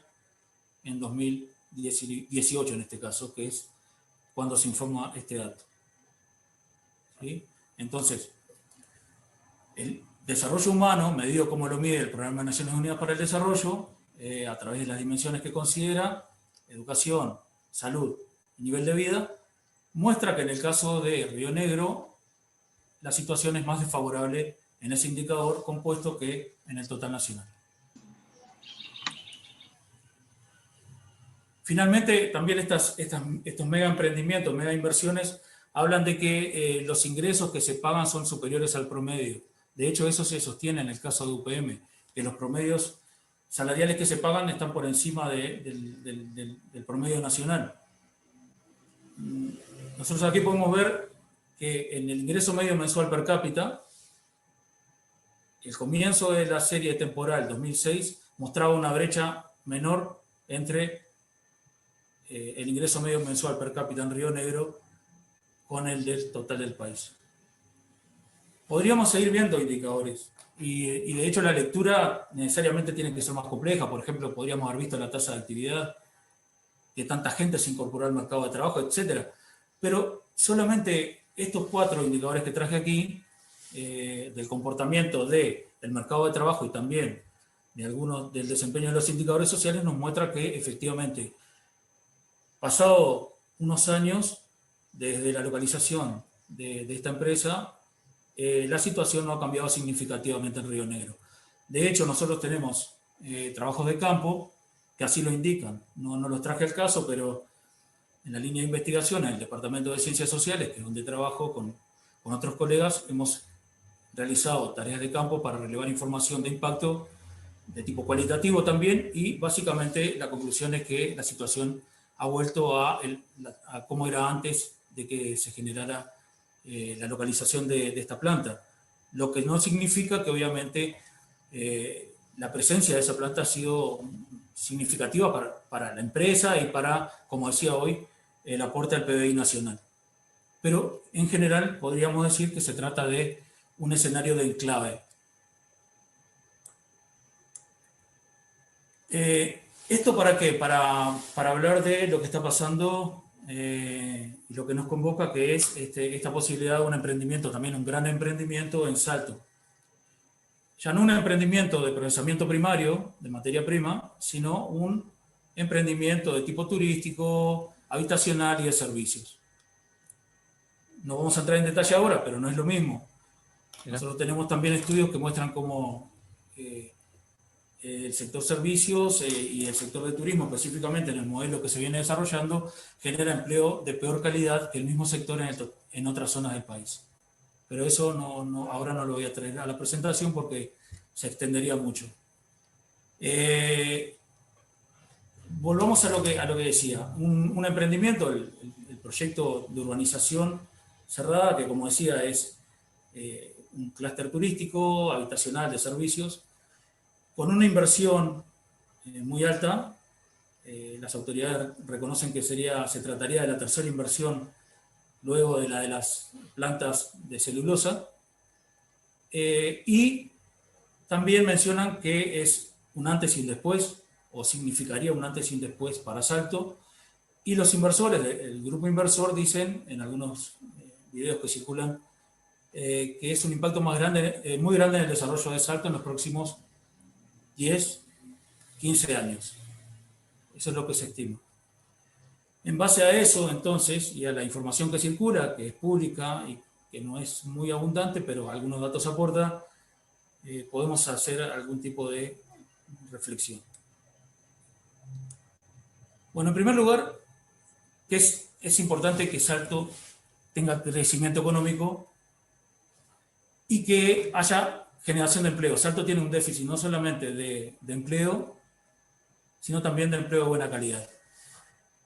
en 2018 en este caso, que es cuando se informa este dato. ¿Sí? Entonces, el desarrollo humano, medido como lo mide el Programa de Naciones Unidas para el Desarrollo, a través de las dimensiones que considera, educación, salud y nivel de vida, muestra que en el caso de Río Negro la situación es más desfavorable en ese indicador compuesto que en el total nacional. Finalmente, también estos mega emprendimientos, mega inversiones, hablan de que los ingresos que se pagan son superiores al promedio. De hecho, eso se sostiene en el caso de UPM, que los promedios salariales que se pagan están por encima del promedio nacional. Nosotros aquí podemos ver que en el ingreso medio mensual per cápita, el comienzo de la serie temporal 2006 mostraba una brecha menor entre el ingreso medio mensual per cápita en Río Negro con el del total del país. Podríamos seguir viendo indicadores y de hecho la lectura necesariamente tiene que ser más compleja. Por ejemplo, podríamos haber visto la tasa de actividad, que tanta gente se incorporó al mercado de trabajo, etc. Pero solamente estos 4 indicadores que traje aquí, del comportamiento del mercado de trabajo y también de algunos del desempeño de los indicadores sociales, nos muestra que efectivamente, pasado unos años desde la localización de esta empresa, la situación no ha cambiado significativamente en Río Negro. De hecho, nosotros tenemos trabajos de campo que así lo indican. No los traje al caso, pero en la línea de investigación, en el Departamento de Ciencias Sociales, que es donde trabajo con otros colegas, hemos realizado tareas de campo para relevar información de impacto de tipo cualitativo también, y básicamente la conclusión es que la situación ha vuelto a cómo era antes de que se generara la localización de esta planta. Lo que no significa que obviamente la presencia de esa planta ha sido significativa para la empresa y para, como decía hoy, el aporte al PBI nacional. Pero en general podríamos decir que se trata de un escenario de enclave. ¿Esto para qué? Para hablar de lo que está pasando y lo que nos convoca, que es esta posibilidad de un emprendimiento, también un gran emprendimiento en Salto. Ya no un emprendimiento de procesamiento primario de materia prima, sino un emprendimiento de tipo turístico, habitacional y de servicios. No vamos a entrar en detalle ahora, pero no es lo mismo. Nosotros tenemos también estudios que muestran cómo el sector servicios y el sector de turismo, específicamente en el modelo que se viene desarrollando, genera empleo de peor calidad que el mismo sector en otras zonas del país. Pero eso ahora no lo voy a traer a la presentación porque se extendería mucho. Volvamos a lo que decía. Un emprendimiento, el proyecto de urbanización cerrada, que como decía es un clúster turístico, habitacional, de servicios, con una inversión muy alta. Las autoridades reconocen que se trataría de la tercera inversión luego de la de las plantas de celulosa, y también mencionan que es un antes y un después o significaría un antes y un después para Salto. Y los inversores, el grupo inversor, dicen en algunos videos que circulan que es un impacto más grande, muy grande en el desarrollo de Salto en los próximos 10, 15 años. Eso es lo que se estima. En base a eso, entonces, y a la información que circula, que es pública y que no es muy abundante, pero algunos datos aporta, podemos hacer algún tipo de reflexión. Bueno, en primer lugar, que es importante que Salto tenga crecimiento económico y que haya generación de empleo. Salto tiene un déficit no solamente de empleo, sino también de empleo de buena calidad.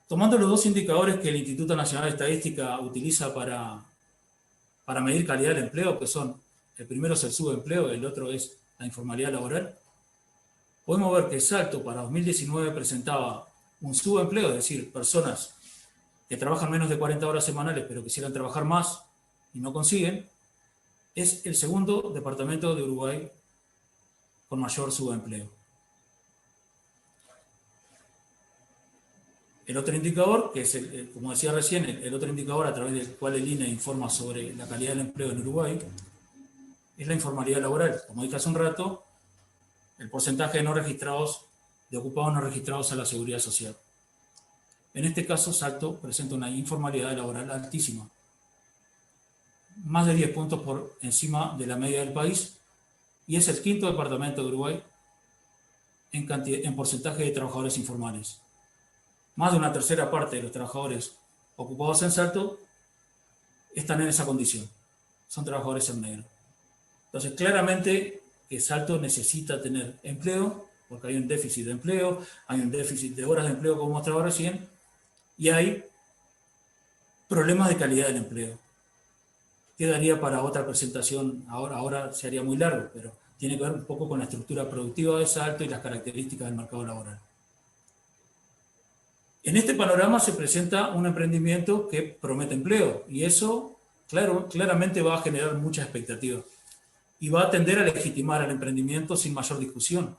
Tomando los dos indicadores que el Instituto Nacional de Estadística utiliza para medir calidad del empleo, que son, el primero es el subempleo, el otro es la informalidad laboral, podemos ver que Salto para 2019 presentaba un subempleo, es decir, personas que trabajan menos de 40 horas semanales pero quisieran trabajar más y no consiguen. Es el segundo departamento de Uruguay con mayor subempleo. El otro indicador, que es, como decía recién, el otro indicador a través del cual el INE informa sobre la calidad del empleo en Uruguay, es la informalidad laboral. Como dije hace un rato, el porcentaje de no registrados, de ocupados no registrados a la seguridad social. En este caso, Salto presenta una informalidad laboral altísima. Más de 10 puntos por encima de la media del país, y es el quinto departamento de Uruguay en porcentaje de trabajadores informales. Más de una tercera parte de los trabajadores ocupados en Salto están en esa condición. Son trabajadores en negro. Entonces, claramente que Salto necesita tener empleo, porque hay un déficit de empleo, hay un déficit de horas de empleo, como mostraba recién, y hay problemas de calidad del empleo. Quedaría para otra presentación, ahora se haría muy largo, pero tiene que ver un poco con la estructura productiva de Salto y las características del mercado laboral. En este panorama se presenta un emprendimiento que promete empleo, y eso claramente va a generar mucha expectativa y va a tender a legitimar al emprendimiento sin mayor discusión.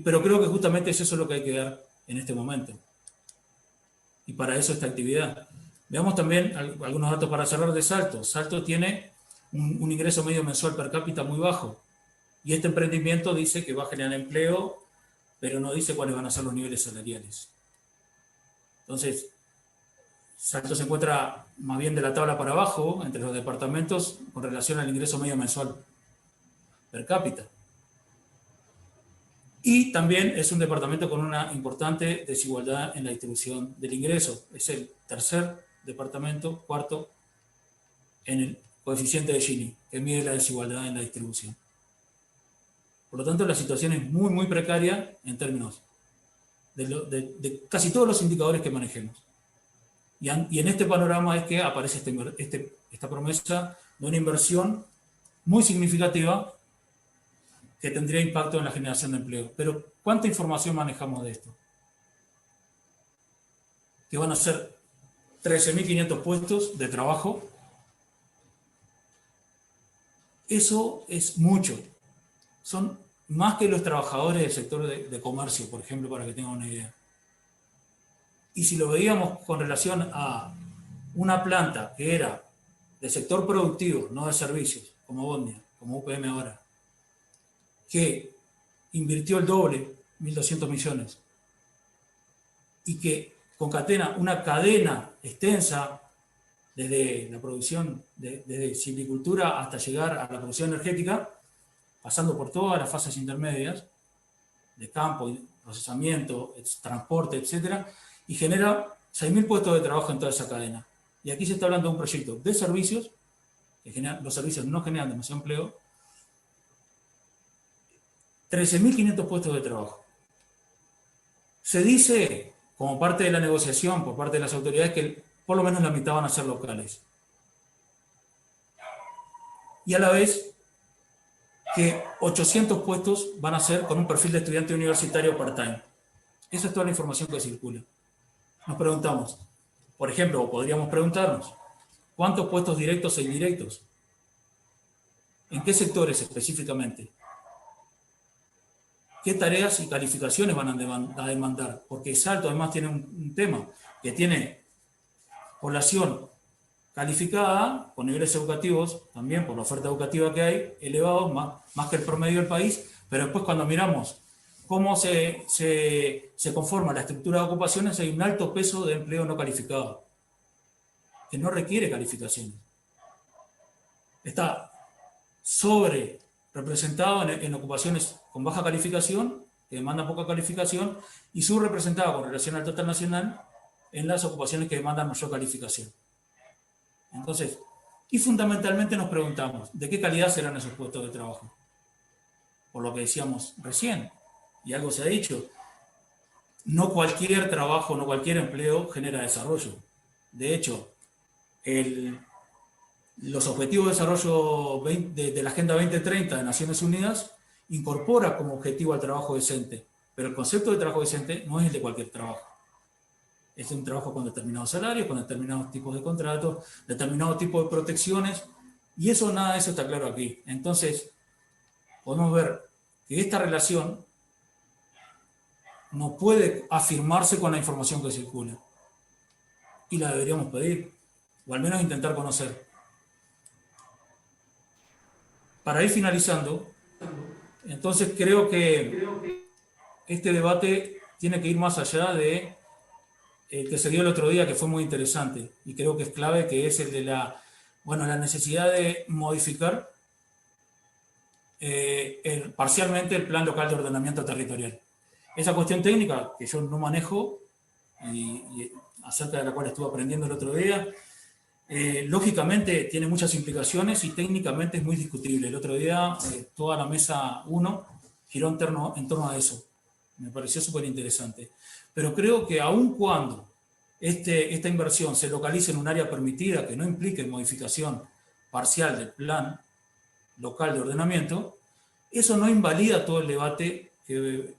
Pero creo que justamente es eso lo que hay que dar en este momento. Y para eso esta actividad. Veamos también algunos datos para cerrar de Salto. Salto tiene un ingreso medio mensual per cápita muy bajo. Y este emprendimiento dice que va a generar empleo, pero no dice cuáles van a ser los niveles salariales. Entonces, Salto se encuentra más bien de la tabla para abajo entre los departamentos con relación al ingreso medio mensual per cápita. Y también es un departamento con una importante desigualdad en la distribución del ingreso. Es el tercer departamento, cuarto, en el coeficiente de Gini, que mide la desigualdad en la distribución. Por lo tanto, la situación es muy, muy precaria en términos de casi todos los indicadores que manejemos. Y en este panorama es que aparece esta promesa de una inversión muy significativa que tendría impacto en la generación de empleo. Pero, ¿cuánta información manejamos de esto? Que van a ser 13.500 puestos de trabajo. Eso es mucho. Son más que los trabajadores del sector de comercio, por ejemplo, para que tengan una idea. Y si lo veíamos con relación a una planta que era de sector productivo, no de servicios, como Bondia, como UPM ahora, que invirtió el doble, 1.200 millones, y que concatena una cadena extensa desde la producción, desde silvicultura hasta llegar a la producción energética, pasando por todas las fases intermedias, de campo, procesamiento, transporte, etc., y genera 6.000 puestos de trabajo en toda esa cadena. Y aquí se está hablando de un proyecto de servicios, que los servicios no generan demasiado empleo, 13.500 puestos de trabajo. Se dice, como parte de la negociación por parte de las autoridades, que por lo menos la mitad van a ser locales. Y a la vez que 800 puestos van a ser con un perfil de estudiante universitario part-time. Esa es toda la información que circula. Nos preguntamos, por ejemplo, o podríamos preguntarnos, ¿cuántos puestos directos e indirectos? ¿En qué sectores específicamente? qué tareas y calificaciones van a demandar, porque Salto además tiene un tema, que tiene población calificada, con niveles educativos, también por la oferta educativa que hay, elevados, más que el promedio del país, pero después cuando miramos cómo se conforma la estructura de ocupaciones, hay un alto peso de empleo no calificado, que no requiere calificaciones. Está sobre representado en ocupaciones con baja calificación, que demandan poca calificación, y subrepresentado con relación al total nacional en las ocupaciones que demandan mayor calificación. Entonces, y fundamentalmente nos preguntamos, ¿de qué calidad serán esos puestos de trabajo? Por lo que decíamos recién, y algo se ha dicho, no cualquier trabajo, no cualquier empleo genera desarrollo. De hecho, los Objetivos de Desarrollo de la Agenda 2030 de Naciones Unidas incorpora como objetivo al trabajo decente, pero el concepto de trabajo decente no es el de cualquier trabajo. Es un trabajo con determinados salarios, con determinados tipos de contratos, determinados tipos de protecciones, y nada de eso está claro aquí. Entonces, podemos ver que esta relación no puede afirmarse con la información que circula, y la deberíamos pedir, o al menos intentar conocer. Para ir finalizando, entonces creo que este debate tiene que ir más allá de que se dio el otro día, que fue muy interesante, y creo que es clave, que es el de la necesidad de modificar parcialmente el Plan Local de Ordenamiento Territorial. Esa cuestión técnica que yo no manejo, y acerca de la cual estuve aprendiendo el otro día, lógicamente tiene muchas implicaciones y técnicamente es muy discutible. El otro día toda la mesa 1 giró en torno a eso. Me pareció súper interesante. Pero creo que aun cuando esta inversión se localice en un área permitida que no implique modificación parcial del plan local de ordenamiento, eso no invalida todo el debate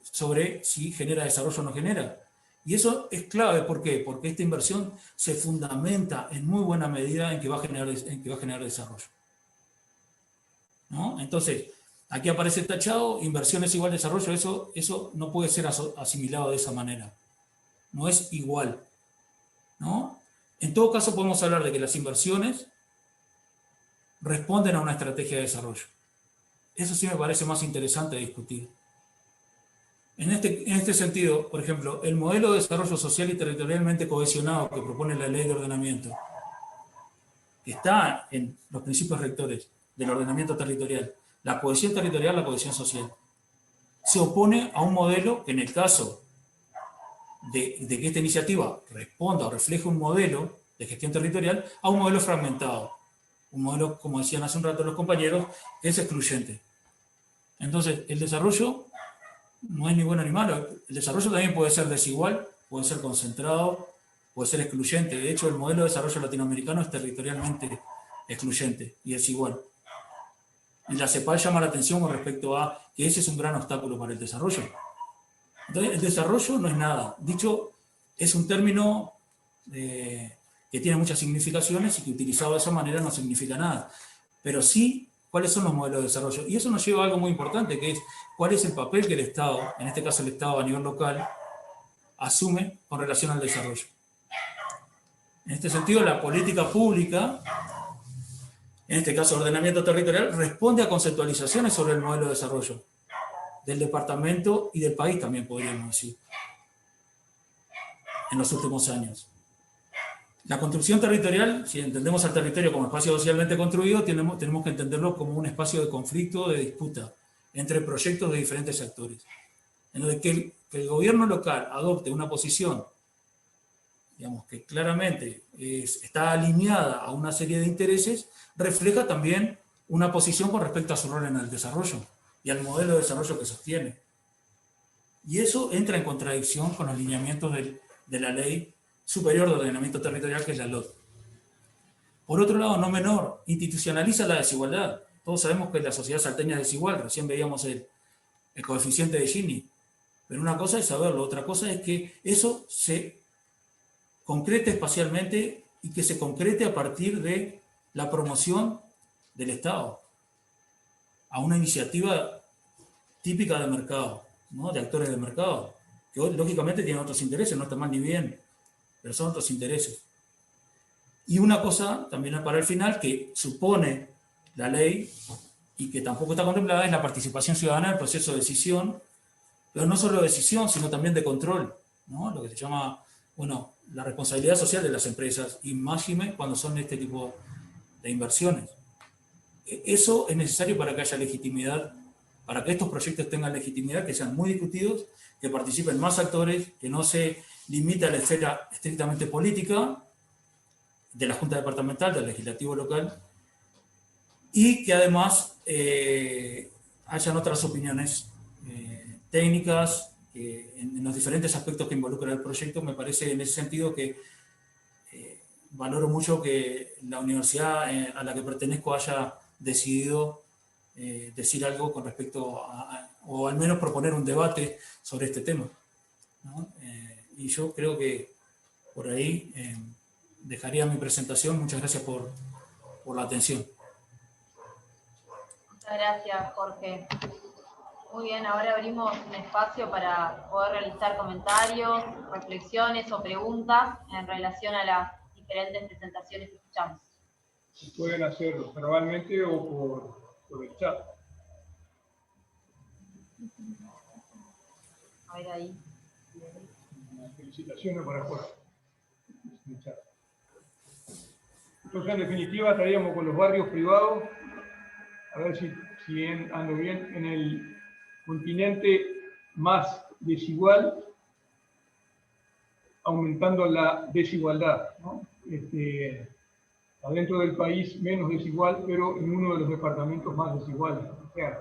sobre si genera desarrollo o no genera. Y eso es clave, ¿por qué? Porque esta inversión se fundamenta en muy buena medida en que va a generar desarrollo, ¿no? Entonces, aquí aparece tachado, inversión es igual a desarrollo, eso no puede ser asimilado de esa manera. No es igual, ¿no? En todo caso, podemos hablar de que las inversiones responden a una estrategia de desarrollo. Eso sí me parece más interesante de discutir. En este sentido, por ejemplo, el modelo de desarrollo social y territorialmente cohesionado que propone la Ley de Ordenamiento, que está en los principios rectores del ordenamiento territorial, la cohesión territorial, la cohesión social, se opone a un modelo que, en el caso de que esta iniciativa responda o refleje un modelo de gestión territorial, a un modelo fragmentado, un modelo, como decían hace un rato los compañeros, que es excluyente. Entonces, el desarrollo no es ni bueno ni malo. El desarrollo también puede ser desigual, puede ser concentrado, puede ser excluyente. De hecho, el modelo de desarrollo latinoamericano es territorialmente excluyente y desigual. Y la CEPAL llama la atención con respecto a que ese es un gran obstáculo para el desarrollo. Entonces, el desarrollo no es nada. Dicho, es un término que tiene muchas significaciones y que utilizado de esa manera no significa nada. Pero sí, ¿cuáles son los modelos de desarrollo? Y eso nos lleva a algo muy importante, que es cuál es el papel que el Estado, en este caso el Estado a nivel local, asume con relación al desarrollo. En este sentido, la política pública, en este caso ordenamiento territorial, responde a conceptualizaciones sobre el modelo de desarrollo del departamento y del país también, podríamos decir, en los últimos años. La construcción territorial, si entendemos al territorio como espacio socialmente construido, tenemos que entenderlo como un espacio de conflicto, de disputa entre proyectos de diferentes actores. En lo de que el gobierno local adopte una posición, digamos, que claramente está alineada a una serie de intereses, refleja también una posición con respecto a su rol en el desarrollo y al modelo de desarrollo que sostiene. Y eso entra en contradicción con los lineamientos de la Ley Superior de Ordenamiento Territorial, que es la LOT. Por otro lado, no menor, institucionaliza la desigualdad. Todos sabemos que la sociedad salteña es desigual, recién veíamos el coeficiente de Gini. Pero una cosa es saberlo, otra cosa es que eso se concrete espacialmente y que se concrete a partir de la promoción del Estado a una iniciativa típica de mercado, ¿no? De actores del mercado, que hoy, lógicamente tienen otros intereses, no está mal ni bien, pero son otros intereses. Y una cosa, también para el final, que supone la ley y que tampoco está contemplada, es la participación ciudadana en el proceso de decisión, pero no solo de decisión, sino también de control, ¿no? Lo que se llama, bueno, la responsabilidad social de las empresas, y máxime cuando son este tipo de inversiones. Eso es necesario para que haya legitimidad, para que estos proyectos tengan legitimidad, que sean muy discutidos, que participen más actores, que no se limite a la esfera estrictamente política de la Junta Departamental, del Legislativo local, y que además hayan otras opiniones técnicas en los diferentes aspectos que involucran el proyecto. Me parece en ese sentido que valoro mucho que la universidad a la que pertenezco haya decidido decir algo con respecto o al menos proponer un debate sobre este tema, ¿no? Y yo creo que por ahí dejaría mi presentación. Muchas gracias por la atención. Muchas gracias, Jorge. Muy bien, ahora abrimos un espacio para poder realizar comentarios, reflexiones o preguntas en relación a las diferentes presentaciones que escuchamos. Pueden hacerlo verbalmente o por el chat. A ver ahí. Felicitaciones para Jorge. Entonces, en definitiva, estaríamos con los barrios privados, a ver si ando bien, en el continente más desigual, aumentando la desigualdad, ¿no? Adentro del país menos desigual, pero en uno de los departamentos más desiguales. O sea,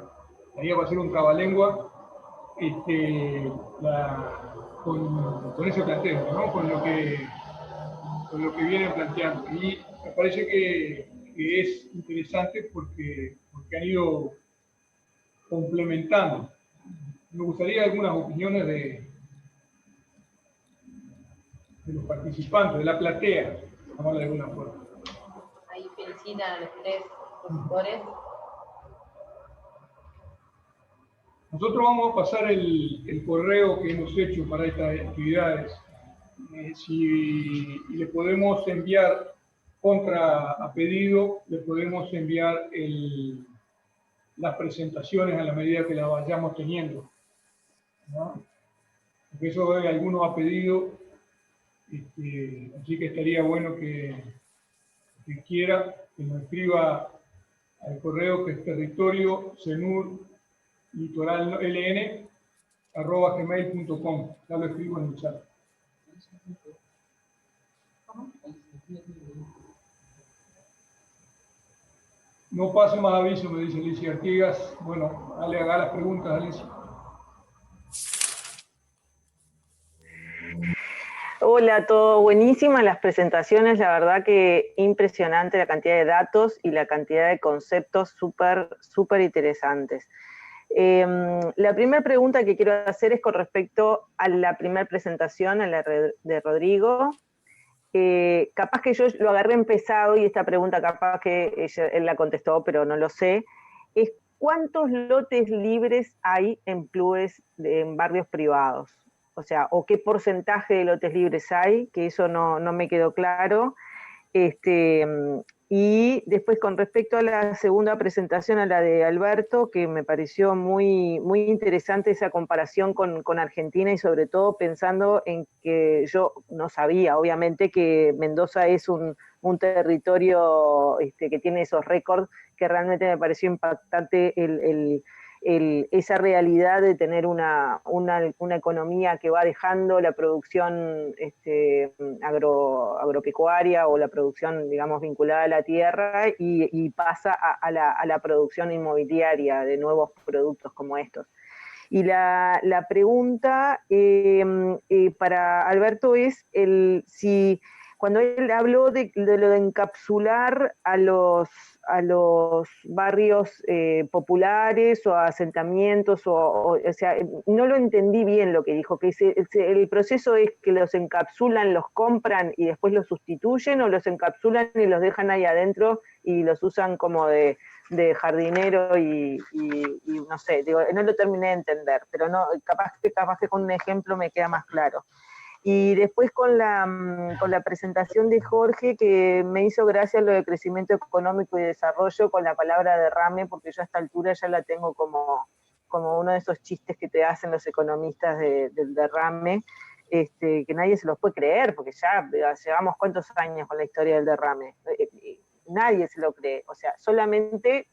ahí va a ser un trabalengua con ese planteo, ¿no? Con lo que vienen planteando. Y me parece que es interesante porque han ido complementando. Me gustaría algunas opiniones de los participantes, de la platea, vamos de alguna forma. Ahí felicitan a los tres expositores. Nosotros vamos a pasar el correo que hemos hecho para estas actividades. Si le podemos enviar a pedido, le podemos enviar las presentaciones a la medida que las vayamos teniendo, ¿no? Porque eso algunos ha pedido, así que estaría bueno que quiera que nos escriba al correo que es territoriolitoralln@gmail.com. Ya lo escribo en el chat. No pase más aviso, me dice Alicia Artigas. Bueno, dale, haga las preguntas, Alicia. Hola, todo buenísimas las presentaciones, la verdad que impresionante la cantidad de datos y la cantidad de conceptos súper interesantes. La primera pregunta que quiero hacer es con respecto a la primera presentación, a la de Rodrigo. Capaz que yo lo agarré empezado y esta pregunta capaz que él la contestó, pero no lo sé, es ¿cuántos lotes libres hay en PLUES en barrios privados? O sea, o qué porcentaje de lotes libres hay, que eso no me quedó claro. Y después con respecto a la segunda presentación, a la de Alberto, que me pareció muy interesante esa comparación con Argentina y sobre todo pensando en que yo no sabía, obviamente, que Mendoza es un territorio que tiene esos récords, que realmente me pareció impactante esa realidad de tener una economía que va dejando la producción agropecuaria o la producción, digamos, vinculada a la tierra y pasa a la producción inmobiliaria de nuevos productos como estos. Y la pregunta para Alberto es si cuando él habló de lo de encapsular a los barrios populares o a asentamientos, o sea, no lo entendí bien lo que dijo, que el proceso es que los encapsulan, los compran y después los sustituyen, o los encapsulan y los dejan ahí adentro y los usan como de jardinero y no sé, digo, no lo terminé de entender, pero no, capaz que con un ejemplo me queda más claro. Y después con la presentación de Jorge, que me hizo gracia lo de crecimiento económico y desarrollo con la palabra derrame, porque yo a esta altura ya la tengo como uno de esos chistes que te hacen los economistas del derrame, que nadie se los puede creer, porque ya llevamos cuántos años con la historia del derrame. Nadie se lo cree, o sea, solamente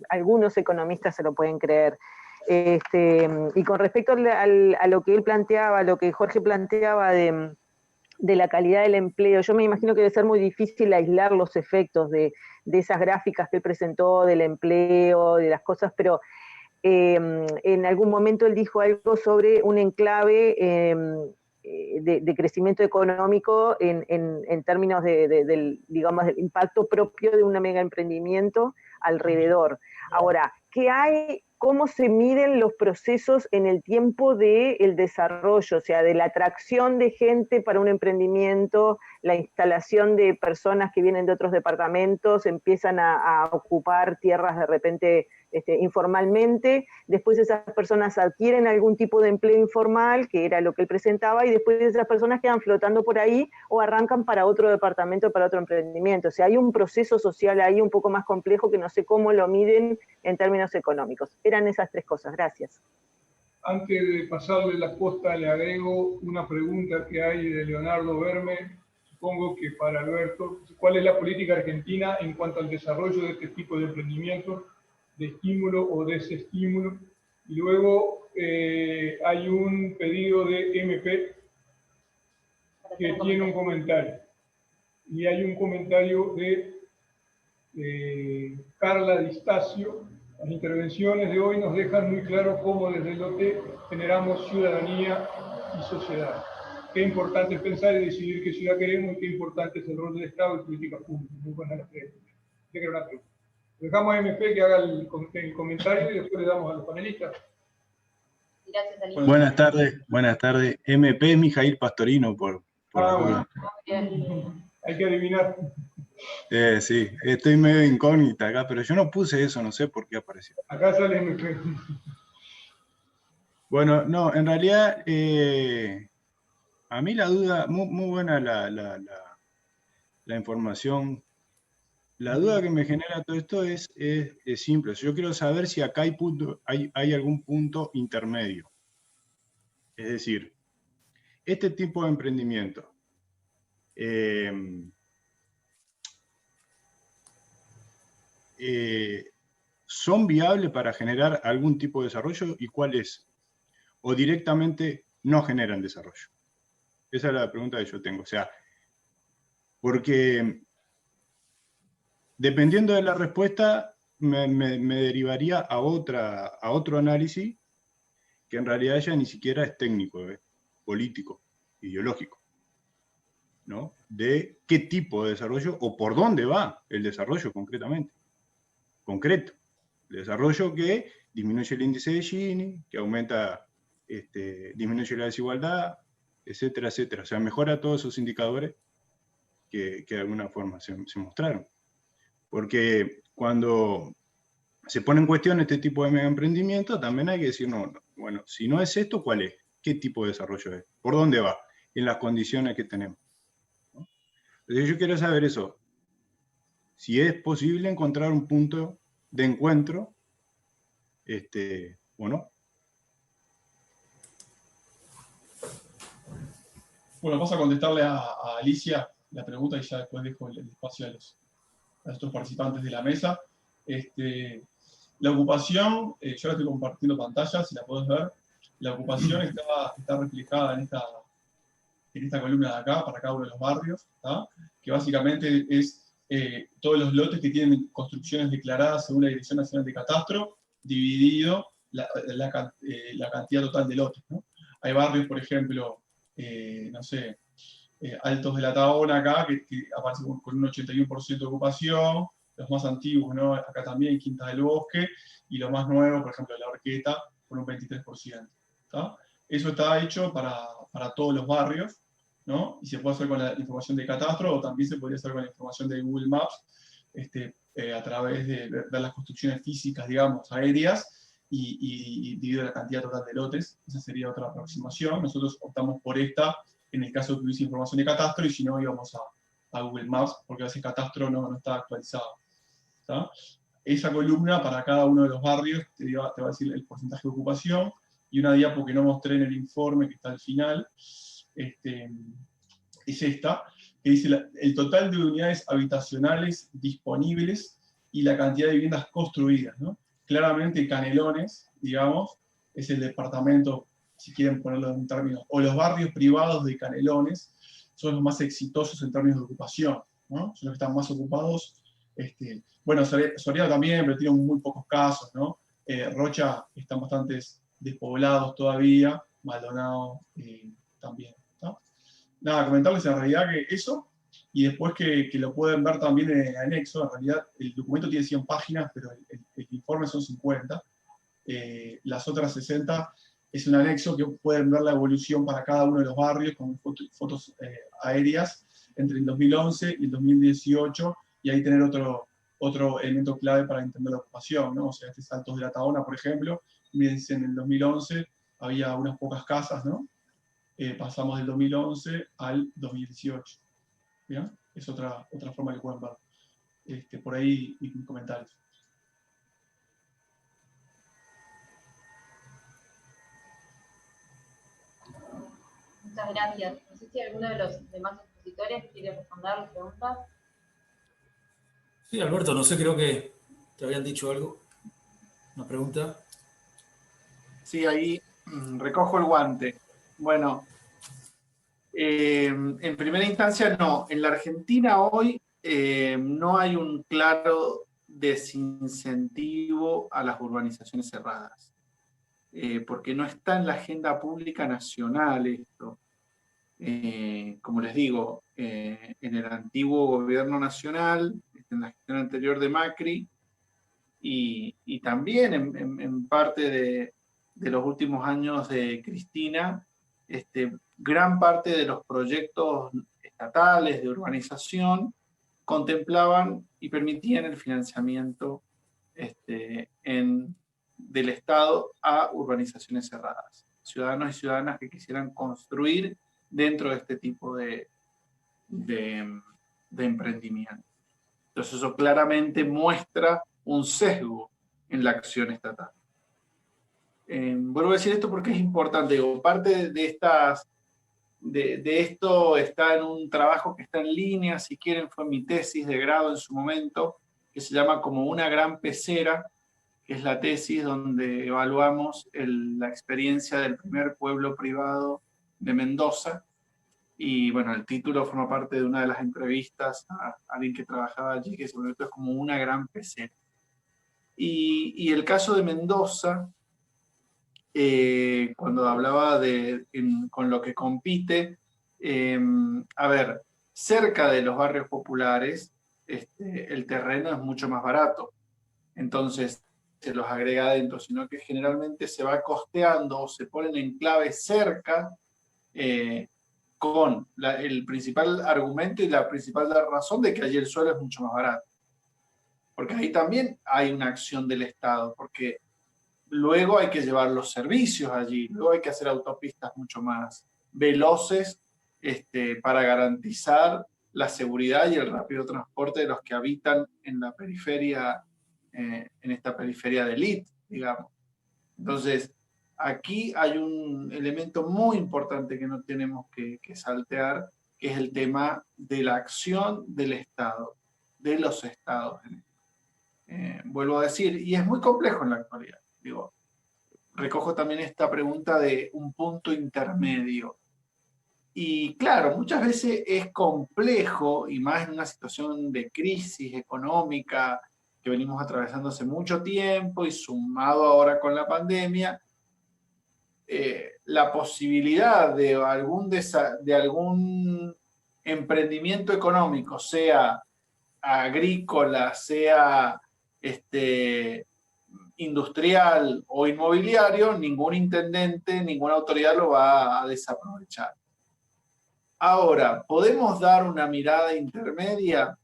algunos economistas se lo pueden creer. Y con respecto a lo que él planteaba, lo que Jorge planteaba de la calidad del empleo, yo me imagino que debe ser muy difícil aislar los efectos de esas gráficas que él presentó del empleo, de las cosas, pero en algún momento él dijo algo sobre un enclave de crecimiento económico en términos del impacto propio de un mega emprendimiento alrededor. Ahora, ¿qué hay? ¿Cómo se miden los procesos en el tiempo del desarrollo? O sea, de la atracción de gente para un emprendimiento, la instalación de personas que vienen de otros departamentos, empiezan a ocupar tierras de repente informalmente, después esas personas adquieren algún tipo de empleo informal, que era lo que él presentaba, y después esas personas quedan flotando por ahí o arrancan para otro departamento, para otro emprendimiento. O sea, hay un proceso social ahí un poco más complejo que no sé cómo lo miden en términos económicos. Eran esas tres cosas. Gracias. Antes de pasarle la posta, le agrego una pregunta que hay de Leonardo Verme, supongo que para Alberto. ¿Cuál es la política argentina en cuanto al desarrollo de este tipo de emprendimientos, de estímulo o desestímulo? Y luego hay un pedido de MP que tiene un comentario. Y hay un comentario de Carla Distacio. Las intervenciones de hoy nos dejan muy claro cómo desde el OT generamos ciudadanía y sociedad. Qué importante es pensar y decidir qué ciudad queremos y qué importante es el rol del Estado y políticas públicas. Muy buena la pregunta. Dejamos a MP que haga el comentario y después le damos a los panelistas. Gracias, Alicia. Buenas tardes. MP es Mijail Pastorino por bueno. Hay que adivinar. Sí, estoy medio incógnita acá, pero yo no puse eso, no sé por qué apareció. Acá sale MP. Bueno, no, en realidad, a mí la duda, muy buena la información. La duda que me genera todo esto es simple. Yo quiero saber si acá hay algún punto intermedio. Es decir, este tipo de emprendimiento, ¿son viables para generar algún tipo de desarrollo y cuál es? ¿O directamente no generan desarrollo? Esa es la pregunta que yo tengo. O sea, porque dependiendo de la respuesta me derivaría a otro análisis que en realidad ya ni siquiera es técnico, es político, ideológico, ¿no? De qué tipo de desarrollo o por dónde va el desarrollo concretamente. Concreto. El desarrollo que disminuye el índice de Gini, que aumenta, disminuye la desigualdad, etcétera, etcétera. O sea, mejora todos esos indicadores que de alguna forma se mostraron. Porque cuando se pone en cuestión este tipo de mega emprendimiento, también hay que decir, no, bueno, si no es esto, ¿cuál es? ¿Qué tipo de desarrollo es? ¿Por dónde va? En las condiciones que tenemos, ¿no? Entonces yo quiero saber eso. Si es posible encontrar un punto de encuentro, o no. Bueno, vamos a contestarle a Alicia la pregunta y ya después dejo el espacio a los otros participantes de la mesa. La ocupación, yo la estoy compartiendo pantalla, si la podés ver. La ocupación está reflejada en esta columna de acá, para cada uno de los barrios, ¿tá? Que básicamente es todos los lotes que tienen construcciones declaradas según la Dirección Nacional de Catastro, dividido la cantidad total de lotes, ¿no? Hay barrios, por ejemplo, no sé, Altos de la Tabona acá, que aparece con un 81% de ocupación, los más antiguos, ¿no? Acá también, Quintas del Bosque, y los más nuevos, por ejemplo, La Horqueta, con un 23%. ¿Tá? Eso está hecho para todos los barrios, ¿no? Y se puede hacer con la información de Catastro, o también se podría hacer con la información de Google Maps, a través de ver las construcciones físicas, digamos, aéreas, y dividir la cantidad total de lotes. Esa sería otra aproximación. Nosotros optamos por esta, en el caso que hubiese información de Catastro, y si no, íbamos a Google Maps, porque a veces Catastro no está actualizado. ¿Tá? Esa columna para cada uno de los barrios te va a decir el porcentaje de ocupación, y una diapo que no mostré en el informe, que está al final, es esta, que dice el total de unidades habitacionales disponibles y la cantidad de viviendas construidas, ¿no? Claramente Canelones, digamos, es el departamento, si quieren ponerlo en términos, o los barrios privados de Canelones son los más exitosos en términos de ocupación, ¿no? Son los que están más ocupados. Bueno, Soriano también, pero tiene muy pocos casos, ¿no? Rocha están bastante despoblados todavía, Maldonado también. ¿No? Nada, comentarles en realidad que eso, y después que lo pueden ver también en el anexo. En realidad el documento tiene 100 páginas, pero el informe son 50. Las otras 60 es un anexo que pueden ver la evolución para cada uno de los barrios, con fotos aéreas entre el 2011 y el 2018, y ahí tener otro elemento clave para entender la ocupación, ¿no? O sea, Altos de la Tabona, por ejemplo, miren, en el 2011 había unas pocas casas, ¿no? Pasamos del 2011 al 2018. ¿Bien? Es otra forma que pueden ver. Por ahí mis comentarios. Muchas gracias. No sé si alguno de los demás expositores quiere responder las preguntas. Sí, Alberto, no sé, creo que te habían dicho algo. Una pregunta. Sí, ahí recojo el guante. Bueno, en primera instancia no. En la Argentina hoy no hay un claro desincentivo a las urbanizaciones cerradas, porque no está en la agenda pública nacional esto. Como les digo, en el antiguo gobierno nacional, en la gestión anterior de Macri, y también en parte de los últimos años de Cristina, gran parte de los proyectos estatales de urbanización contemplaban y permitían el financiamiento del Estado a urbanizaciones cerradas. Ciudadanos y ciudadanas que quisieran construir dentro de este tipo de emprendimiento. Entonces eso claramente muestra un sesgo en la acción estatal. Vuelvo a decir esto porque es importante. Parte de esto está en un trabajo que está en línea, si quieren, fue mi tesis de grado en su momento, que se llama Como una gran pecera, que es la tesis donde evaluamos la experiencia del primer pueblo privado de Mendoza. Y bueno, el título forma parte de una de las entrevistas a alguien que trabajaba allí, que se volvió como una gran pecera. Y el caso de Mendoza, cuando hablaba con lo que compite, a ver, cerca de los barrios populares, el terreno es mucho más barato. Entonces, se los agrega adentro, sino que generalmente se va costeando o se ponen enclaves cerca, con el principal argumento y la principal razón de que allí el suelo es mucho más barato. Porque ahí también hay una acción del Estado, porque luego hay que llevar los servicios allí, luego hay que hacer autopistas mucho más veloces para garantizar la seguridad y el rápido transporte de los que habitan en la periferia, en esta periferia de élite, digamos. Entonces, aquí hay un elemento muy importante que no tenemos que saltear, que es el tema de la acción del Estado, de los estados. Vuelvo a decir, y es muy complejo en la actualidad. Digo, recojo también esta pregunta de un punto intermedio. Y claro, muchas veces es complejo, y más en una situación de crisis económica que venimos atravesando hace mucho tiempo y sumado ahora con la pandemia, la posibilidad de algún emprendimiento económico, sea agrícola, sea industrial o inmobiliario, ningún intendente, ninguna autoridad lo va a desaprovechar. Ahora, ¿podemos dar una mirada intermedia?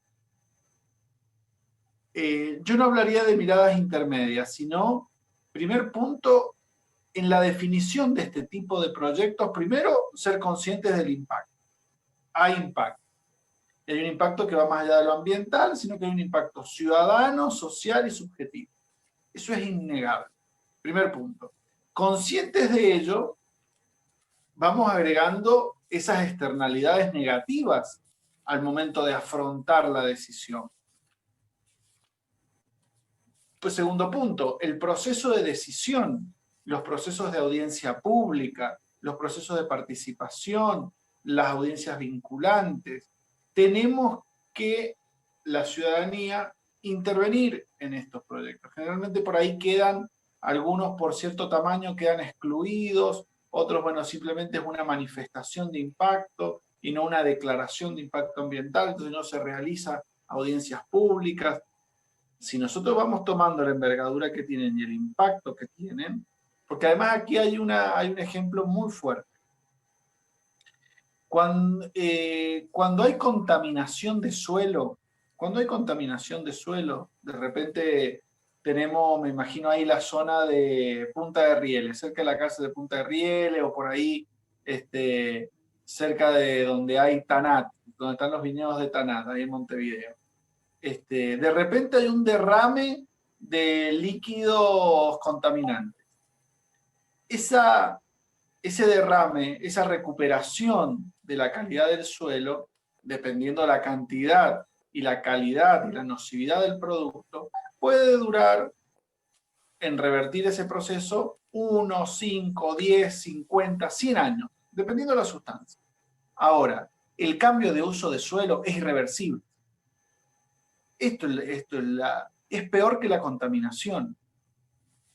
Yo no hablaría de miradas intermedias, sino, primer punto, en la definición de este tipo de proyectos, primero, ser conscientes del impacto. Hay impacto. Y hay un impacto que va más allá de lo ambiental, sino que hay un impacto ciudadano, social y subjetivo. Eso es innegable. Primer punto. Conscientes de ello, vamos agregando esas externalidades negativas al momento de afrontar la decisión. Pues segundo punto, el proceso de decisión, los procesos de audiencia pública, los procesos de participación, las audiencias vinculantes. Tenemos que la ciudadanía intervenir en estos proyectos. Generalmente por ahí quedan, algunos por cierto tamaño quedan excluidos, otros, bueno, simplemente es una manifestación de impacto y no una declaración de impacto ambiental, entonces no se realiza audiencias públicas. Si nosotros vamos tomando la envergadura que tienen y el impacto que tienen, porque además aquí hay un ejemplo muy fuerte. Cuando hay contaminación de suelo, de repente tenemos, me imagino ahí la zona de Punta de Rieles, cerca de la casa de Punta de Rieles, o por ahí cerca de donde hay Tanat, donde están los viñedos de Tanat, ahí en Montevideo. De repente hay un derrame de líquidos contaminantes. Ese derrame, esa recuperación de la calidad del suelo, dependiendo de la cantidad y la calidad y la nocividad del producto, puede durar en revertir ese proceso 1, 5, 10, 50, 100 años, dependiendo de la sustancia. Ahora, el cambio de uso de suelo es irreversible. Esto es peor que la contaminación,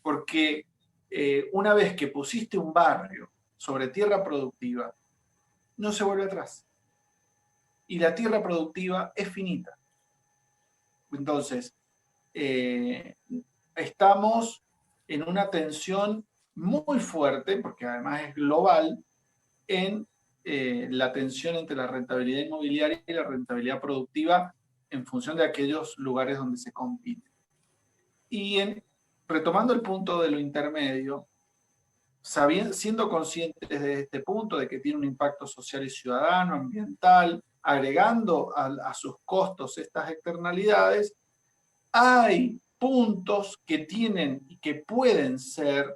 porque una vez que pusiste un barrio sobre tierra productiva, no se vuelve atrás. Y la tierra productiva es finita. Entonces, estamos en una tensión muy fuerte, porque además es global, en la tensión entre la rentabilidad inmobiliaria y la rentabilidad productiva en función de aquellos lugares donde se compite. Y retomando el punto de lo intermedio, siendo conscientes de este punto, de que tiene un impacto social y ciudadano, ambiental, agregando a sus costos estas externalidades, hay puntos que tienen y que pueden ser,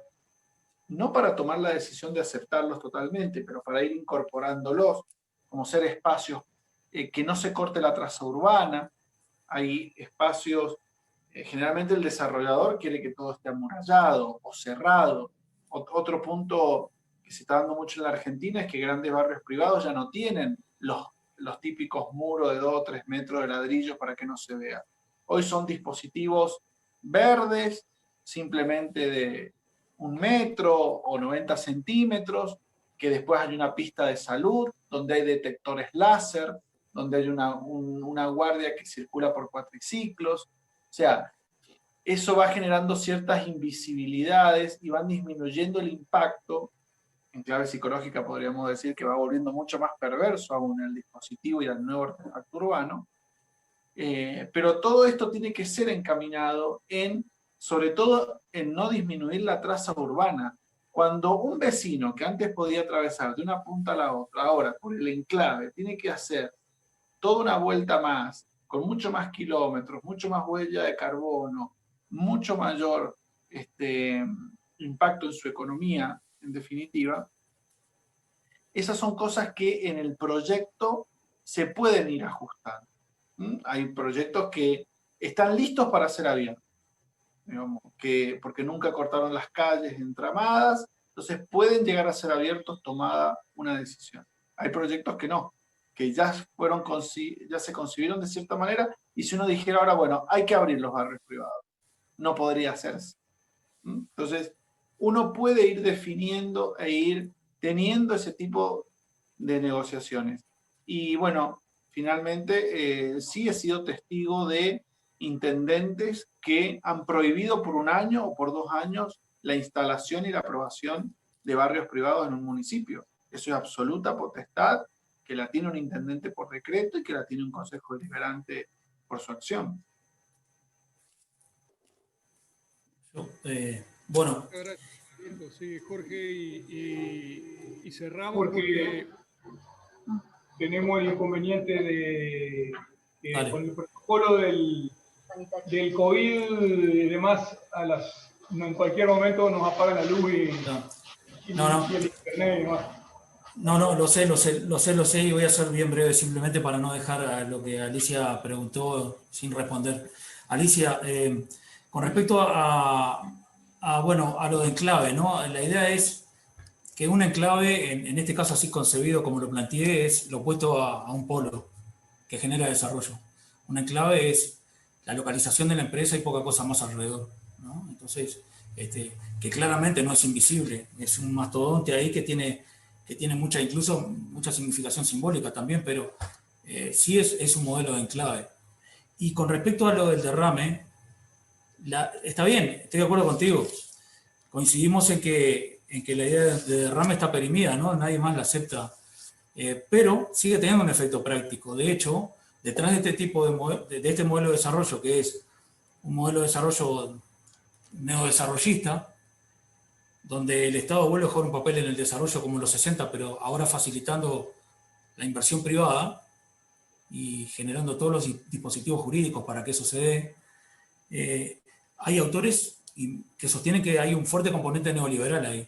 no para tomar la decisión de aceptarlos totalmente, pero para ir incorporándolos, como ser espacios que no se corte la traza urbana. Hay espacios, generalmente el desarrollador quiere que todo esté amurallado o cerrado. Otro punto que se está dando mucho en la Argentina es que grandes barrios privados ya no tienen los típicos muros de 2 o 3 metros de ladrillo para que no se vea. Hoy son dispositivos verdes, simplemente de 1 metro o 90 centímetros, que después hay una pista de salud, donde hay detectores láser, donde hay una guardia que circula por cuatriciclos. O sea, eso va generando ciertas invisibilidades y van disminuyendo el impacto. En clave psicológica podríamos decir que va volviendo mucho más perverso aún el dispositivo y el nuevo artefacto urbano. Pero todo esto tiene que ser encaminado sobre todo en no disminuir la traza urbana. Cuando un vecino que antes podía atravesar de una punta a la otra, ahora por el enclave, tiene que hacer toda una vuelta más, con mucho más kilómetros, mucho más huella de carbono, mucho mayor impacto en su economía, en definitiva, esas son cosas que en el proyecto se pueden ir ajustando. Hay proyectos que están listos para ser abiertos, digamos, porque nunca cortaron las calles entramadas, entonces pueden llegar a ser abiertos tomada una decisión. Hay proyectos que no, que ya se concibieron de cierta manera, y si uno dijera ahora, bueno, hay que abrir los barrios privados, no podría hacerse. Entonces, uno puede ir definiendo e ir teniendo ese tipo de negociaciones. Y bueno, finalmente sí he sido testigo de intendentes que han prohibido por 1 año o por 2 años la instalación y la aprobación de barrios privados en un municipio. Eso es absoluta potestad, que la tiene un intendente por decreto y que la tiene un consejo deliberante por su acción. Bueno. Sí, Jorge, y cerramos porque tenemos el inconveniente de con el protocolo del COVID y demás, en cualquier momento nos apagan la luz y el internet y demás. No, lo sé, y voy a ser bien breve simplemente para no dejar a lo que Alicia preguntó sin responder. Alicia, con respecto a lo de enclave, ¿no? La idea es que un enclave, en este caso así concebido como lo planteé, es lo opuesto a un polo que genera desarrollo. Un enclave es la localización de la empresa y poca cosa más alrededor, ¿no? Entonces, que claramente no es invisible, es un mastodonte ahí que tiene incluso mucha significación simbólica también, pero sí es un modelo de enclave. Y con respecto a lo del derrame, está bien, estoy de acuerdo contigo. Coincidimos en que la idea de derrame está perimida, ¿no? Nadie más la acepta. Pero sigue teniendo un efecto práctico. De hecho, detrás de este modelo de desarrollo, que es un modelo de desarrollo neodesarrollista, donde el Estado vuelve a jugar un papel en el desarrollo como en los 60, pero ahora facilitando la inversión privada y generando todos los dispositivos jurídicos para que eso se dé. Hay autores que sostienen que hay un fuerte componente neoliberal ahí.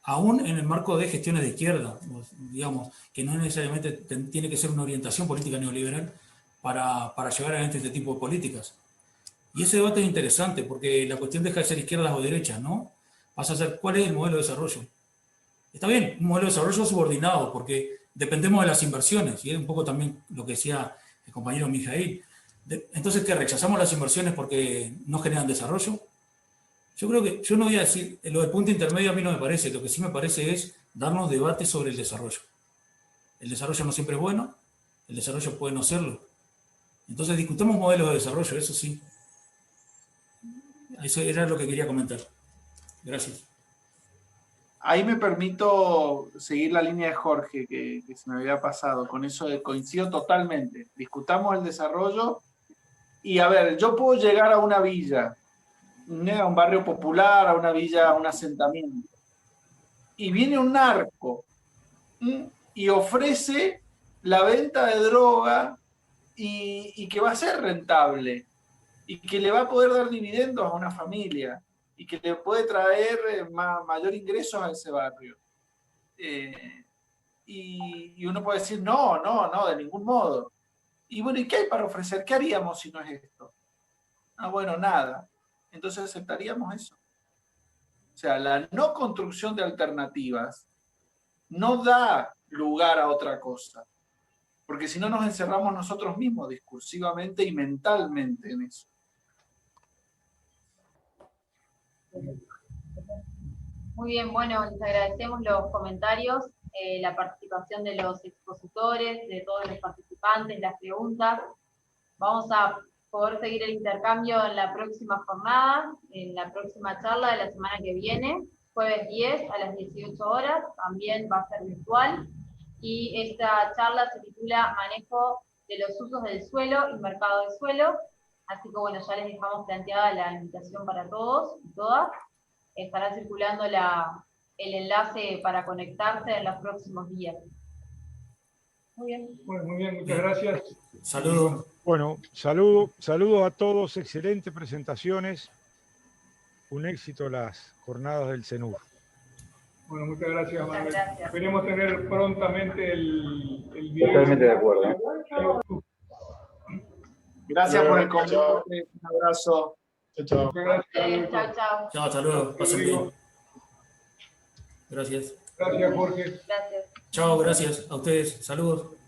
Aún en el marco de gestiones de izquierda, digamos, que no necesariamente tiene que ser una orientación política neoliberal para llevar adelante este tipo de políticas. Y ese debate es interesante porque la cuestión deja de ser izquierdas o derechas, ¿no? Pasa a ser cuál es el modelo de desarrollo. Está bien, un modelo de desarrollo subordinado porque dependemos de las inversiones, y es un poco también lo que decía el compañero Mijail. Entonces, ¿qué? ¿Rechazamos las inversiones porque no generan desarrollo? Yo creo que, yo no voy a decir, lo del punto intermedio a mí no me parece, lo que sí me parece es darnos debate sobre el desarrollo. El desarrollo no siempre es bueno, el desarrollo puede no serlo. Entonces discutamos modelos de desarrollo, eso sí. Eso era lo que quería comentar. Gracias. Ahí me permito seguir la línea de Jorge que se me había pasado. Con eso coincido totalmente. Discutamos el desarrollo y, a ver, yo puedo llegar a una villa, a un barrio popular, a una villa, a un asentamiento, y viene un narco y ofrece la venta de droga y que va a ser rentable y que le va a poder dar dividendos a una familia y que le puede traer mayor ingresos a ese barrio. Y uno puede decir, no, de ningún modo. Y bueno, ¿y qué hay para ofrecer? ¿Qué haríamos si no es esto? Ah, bueno, nada. Entonces aceptaríamos eso. O sea, la no construcción de alternativas no da lugar a otra cosa. Porque si no nos encerramos nosotros mismos discursivamente y mentalmente en eso. Muy bien, bueno, les agradecemos los comentarios, la participación de los expositores, de todos los participantes, las preguntas. Vamos a poder seguir el intercambio en la próxima jornada, en la próxima charla de la semana que viene, jueves 10 a las 18 horas, también va a ser virtual. Y esta charla se titula Manejo de los usos del suelo y mercado del suelo. Así que bueno, ya les dejamos planteada la invitación para todos y todas. Estará circulando el enlace para conectarse en los próximos días. Muy bien. Bueno, muy bien, muchas gracias. Saludos. Bueno, saludo a todos, excelentes presentaciones. Un éxito las jornadas del CENUR. Bueno, muchas gracias, Manuel. Esperemos tener prontamente el video. Totalmente de acuerdo. Gracias por el convite. Un abrazo. Chao. Chao. Chao, hasta luego. Pasen bien. Gracias. Gracias, Jorge. Gracias. Chao, gracias a ustedes. Saludos.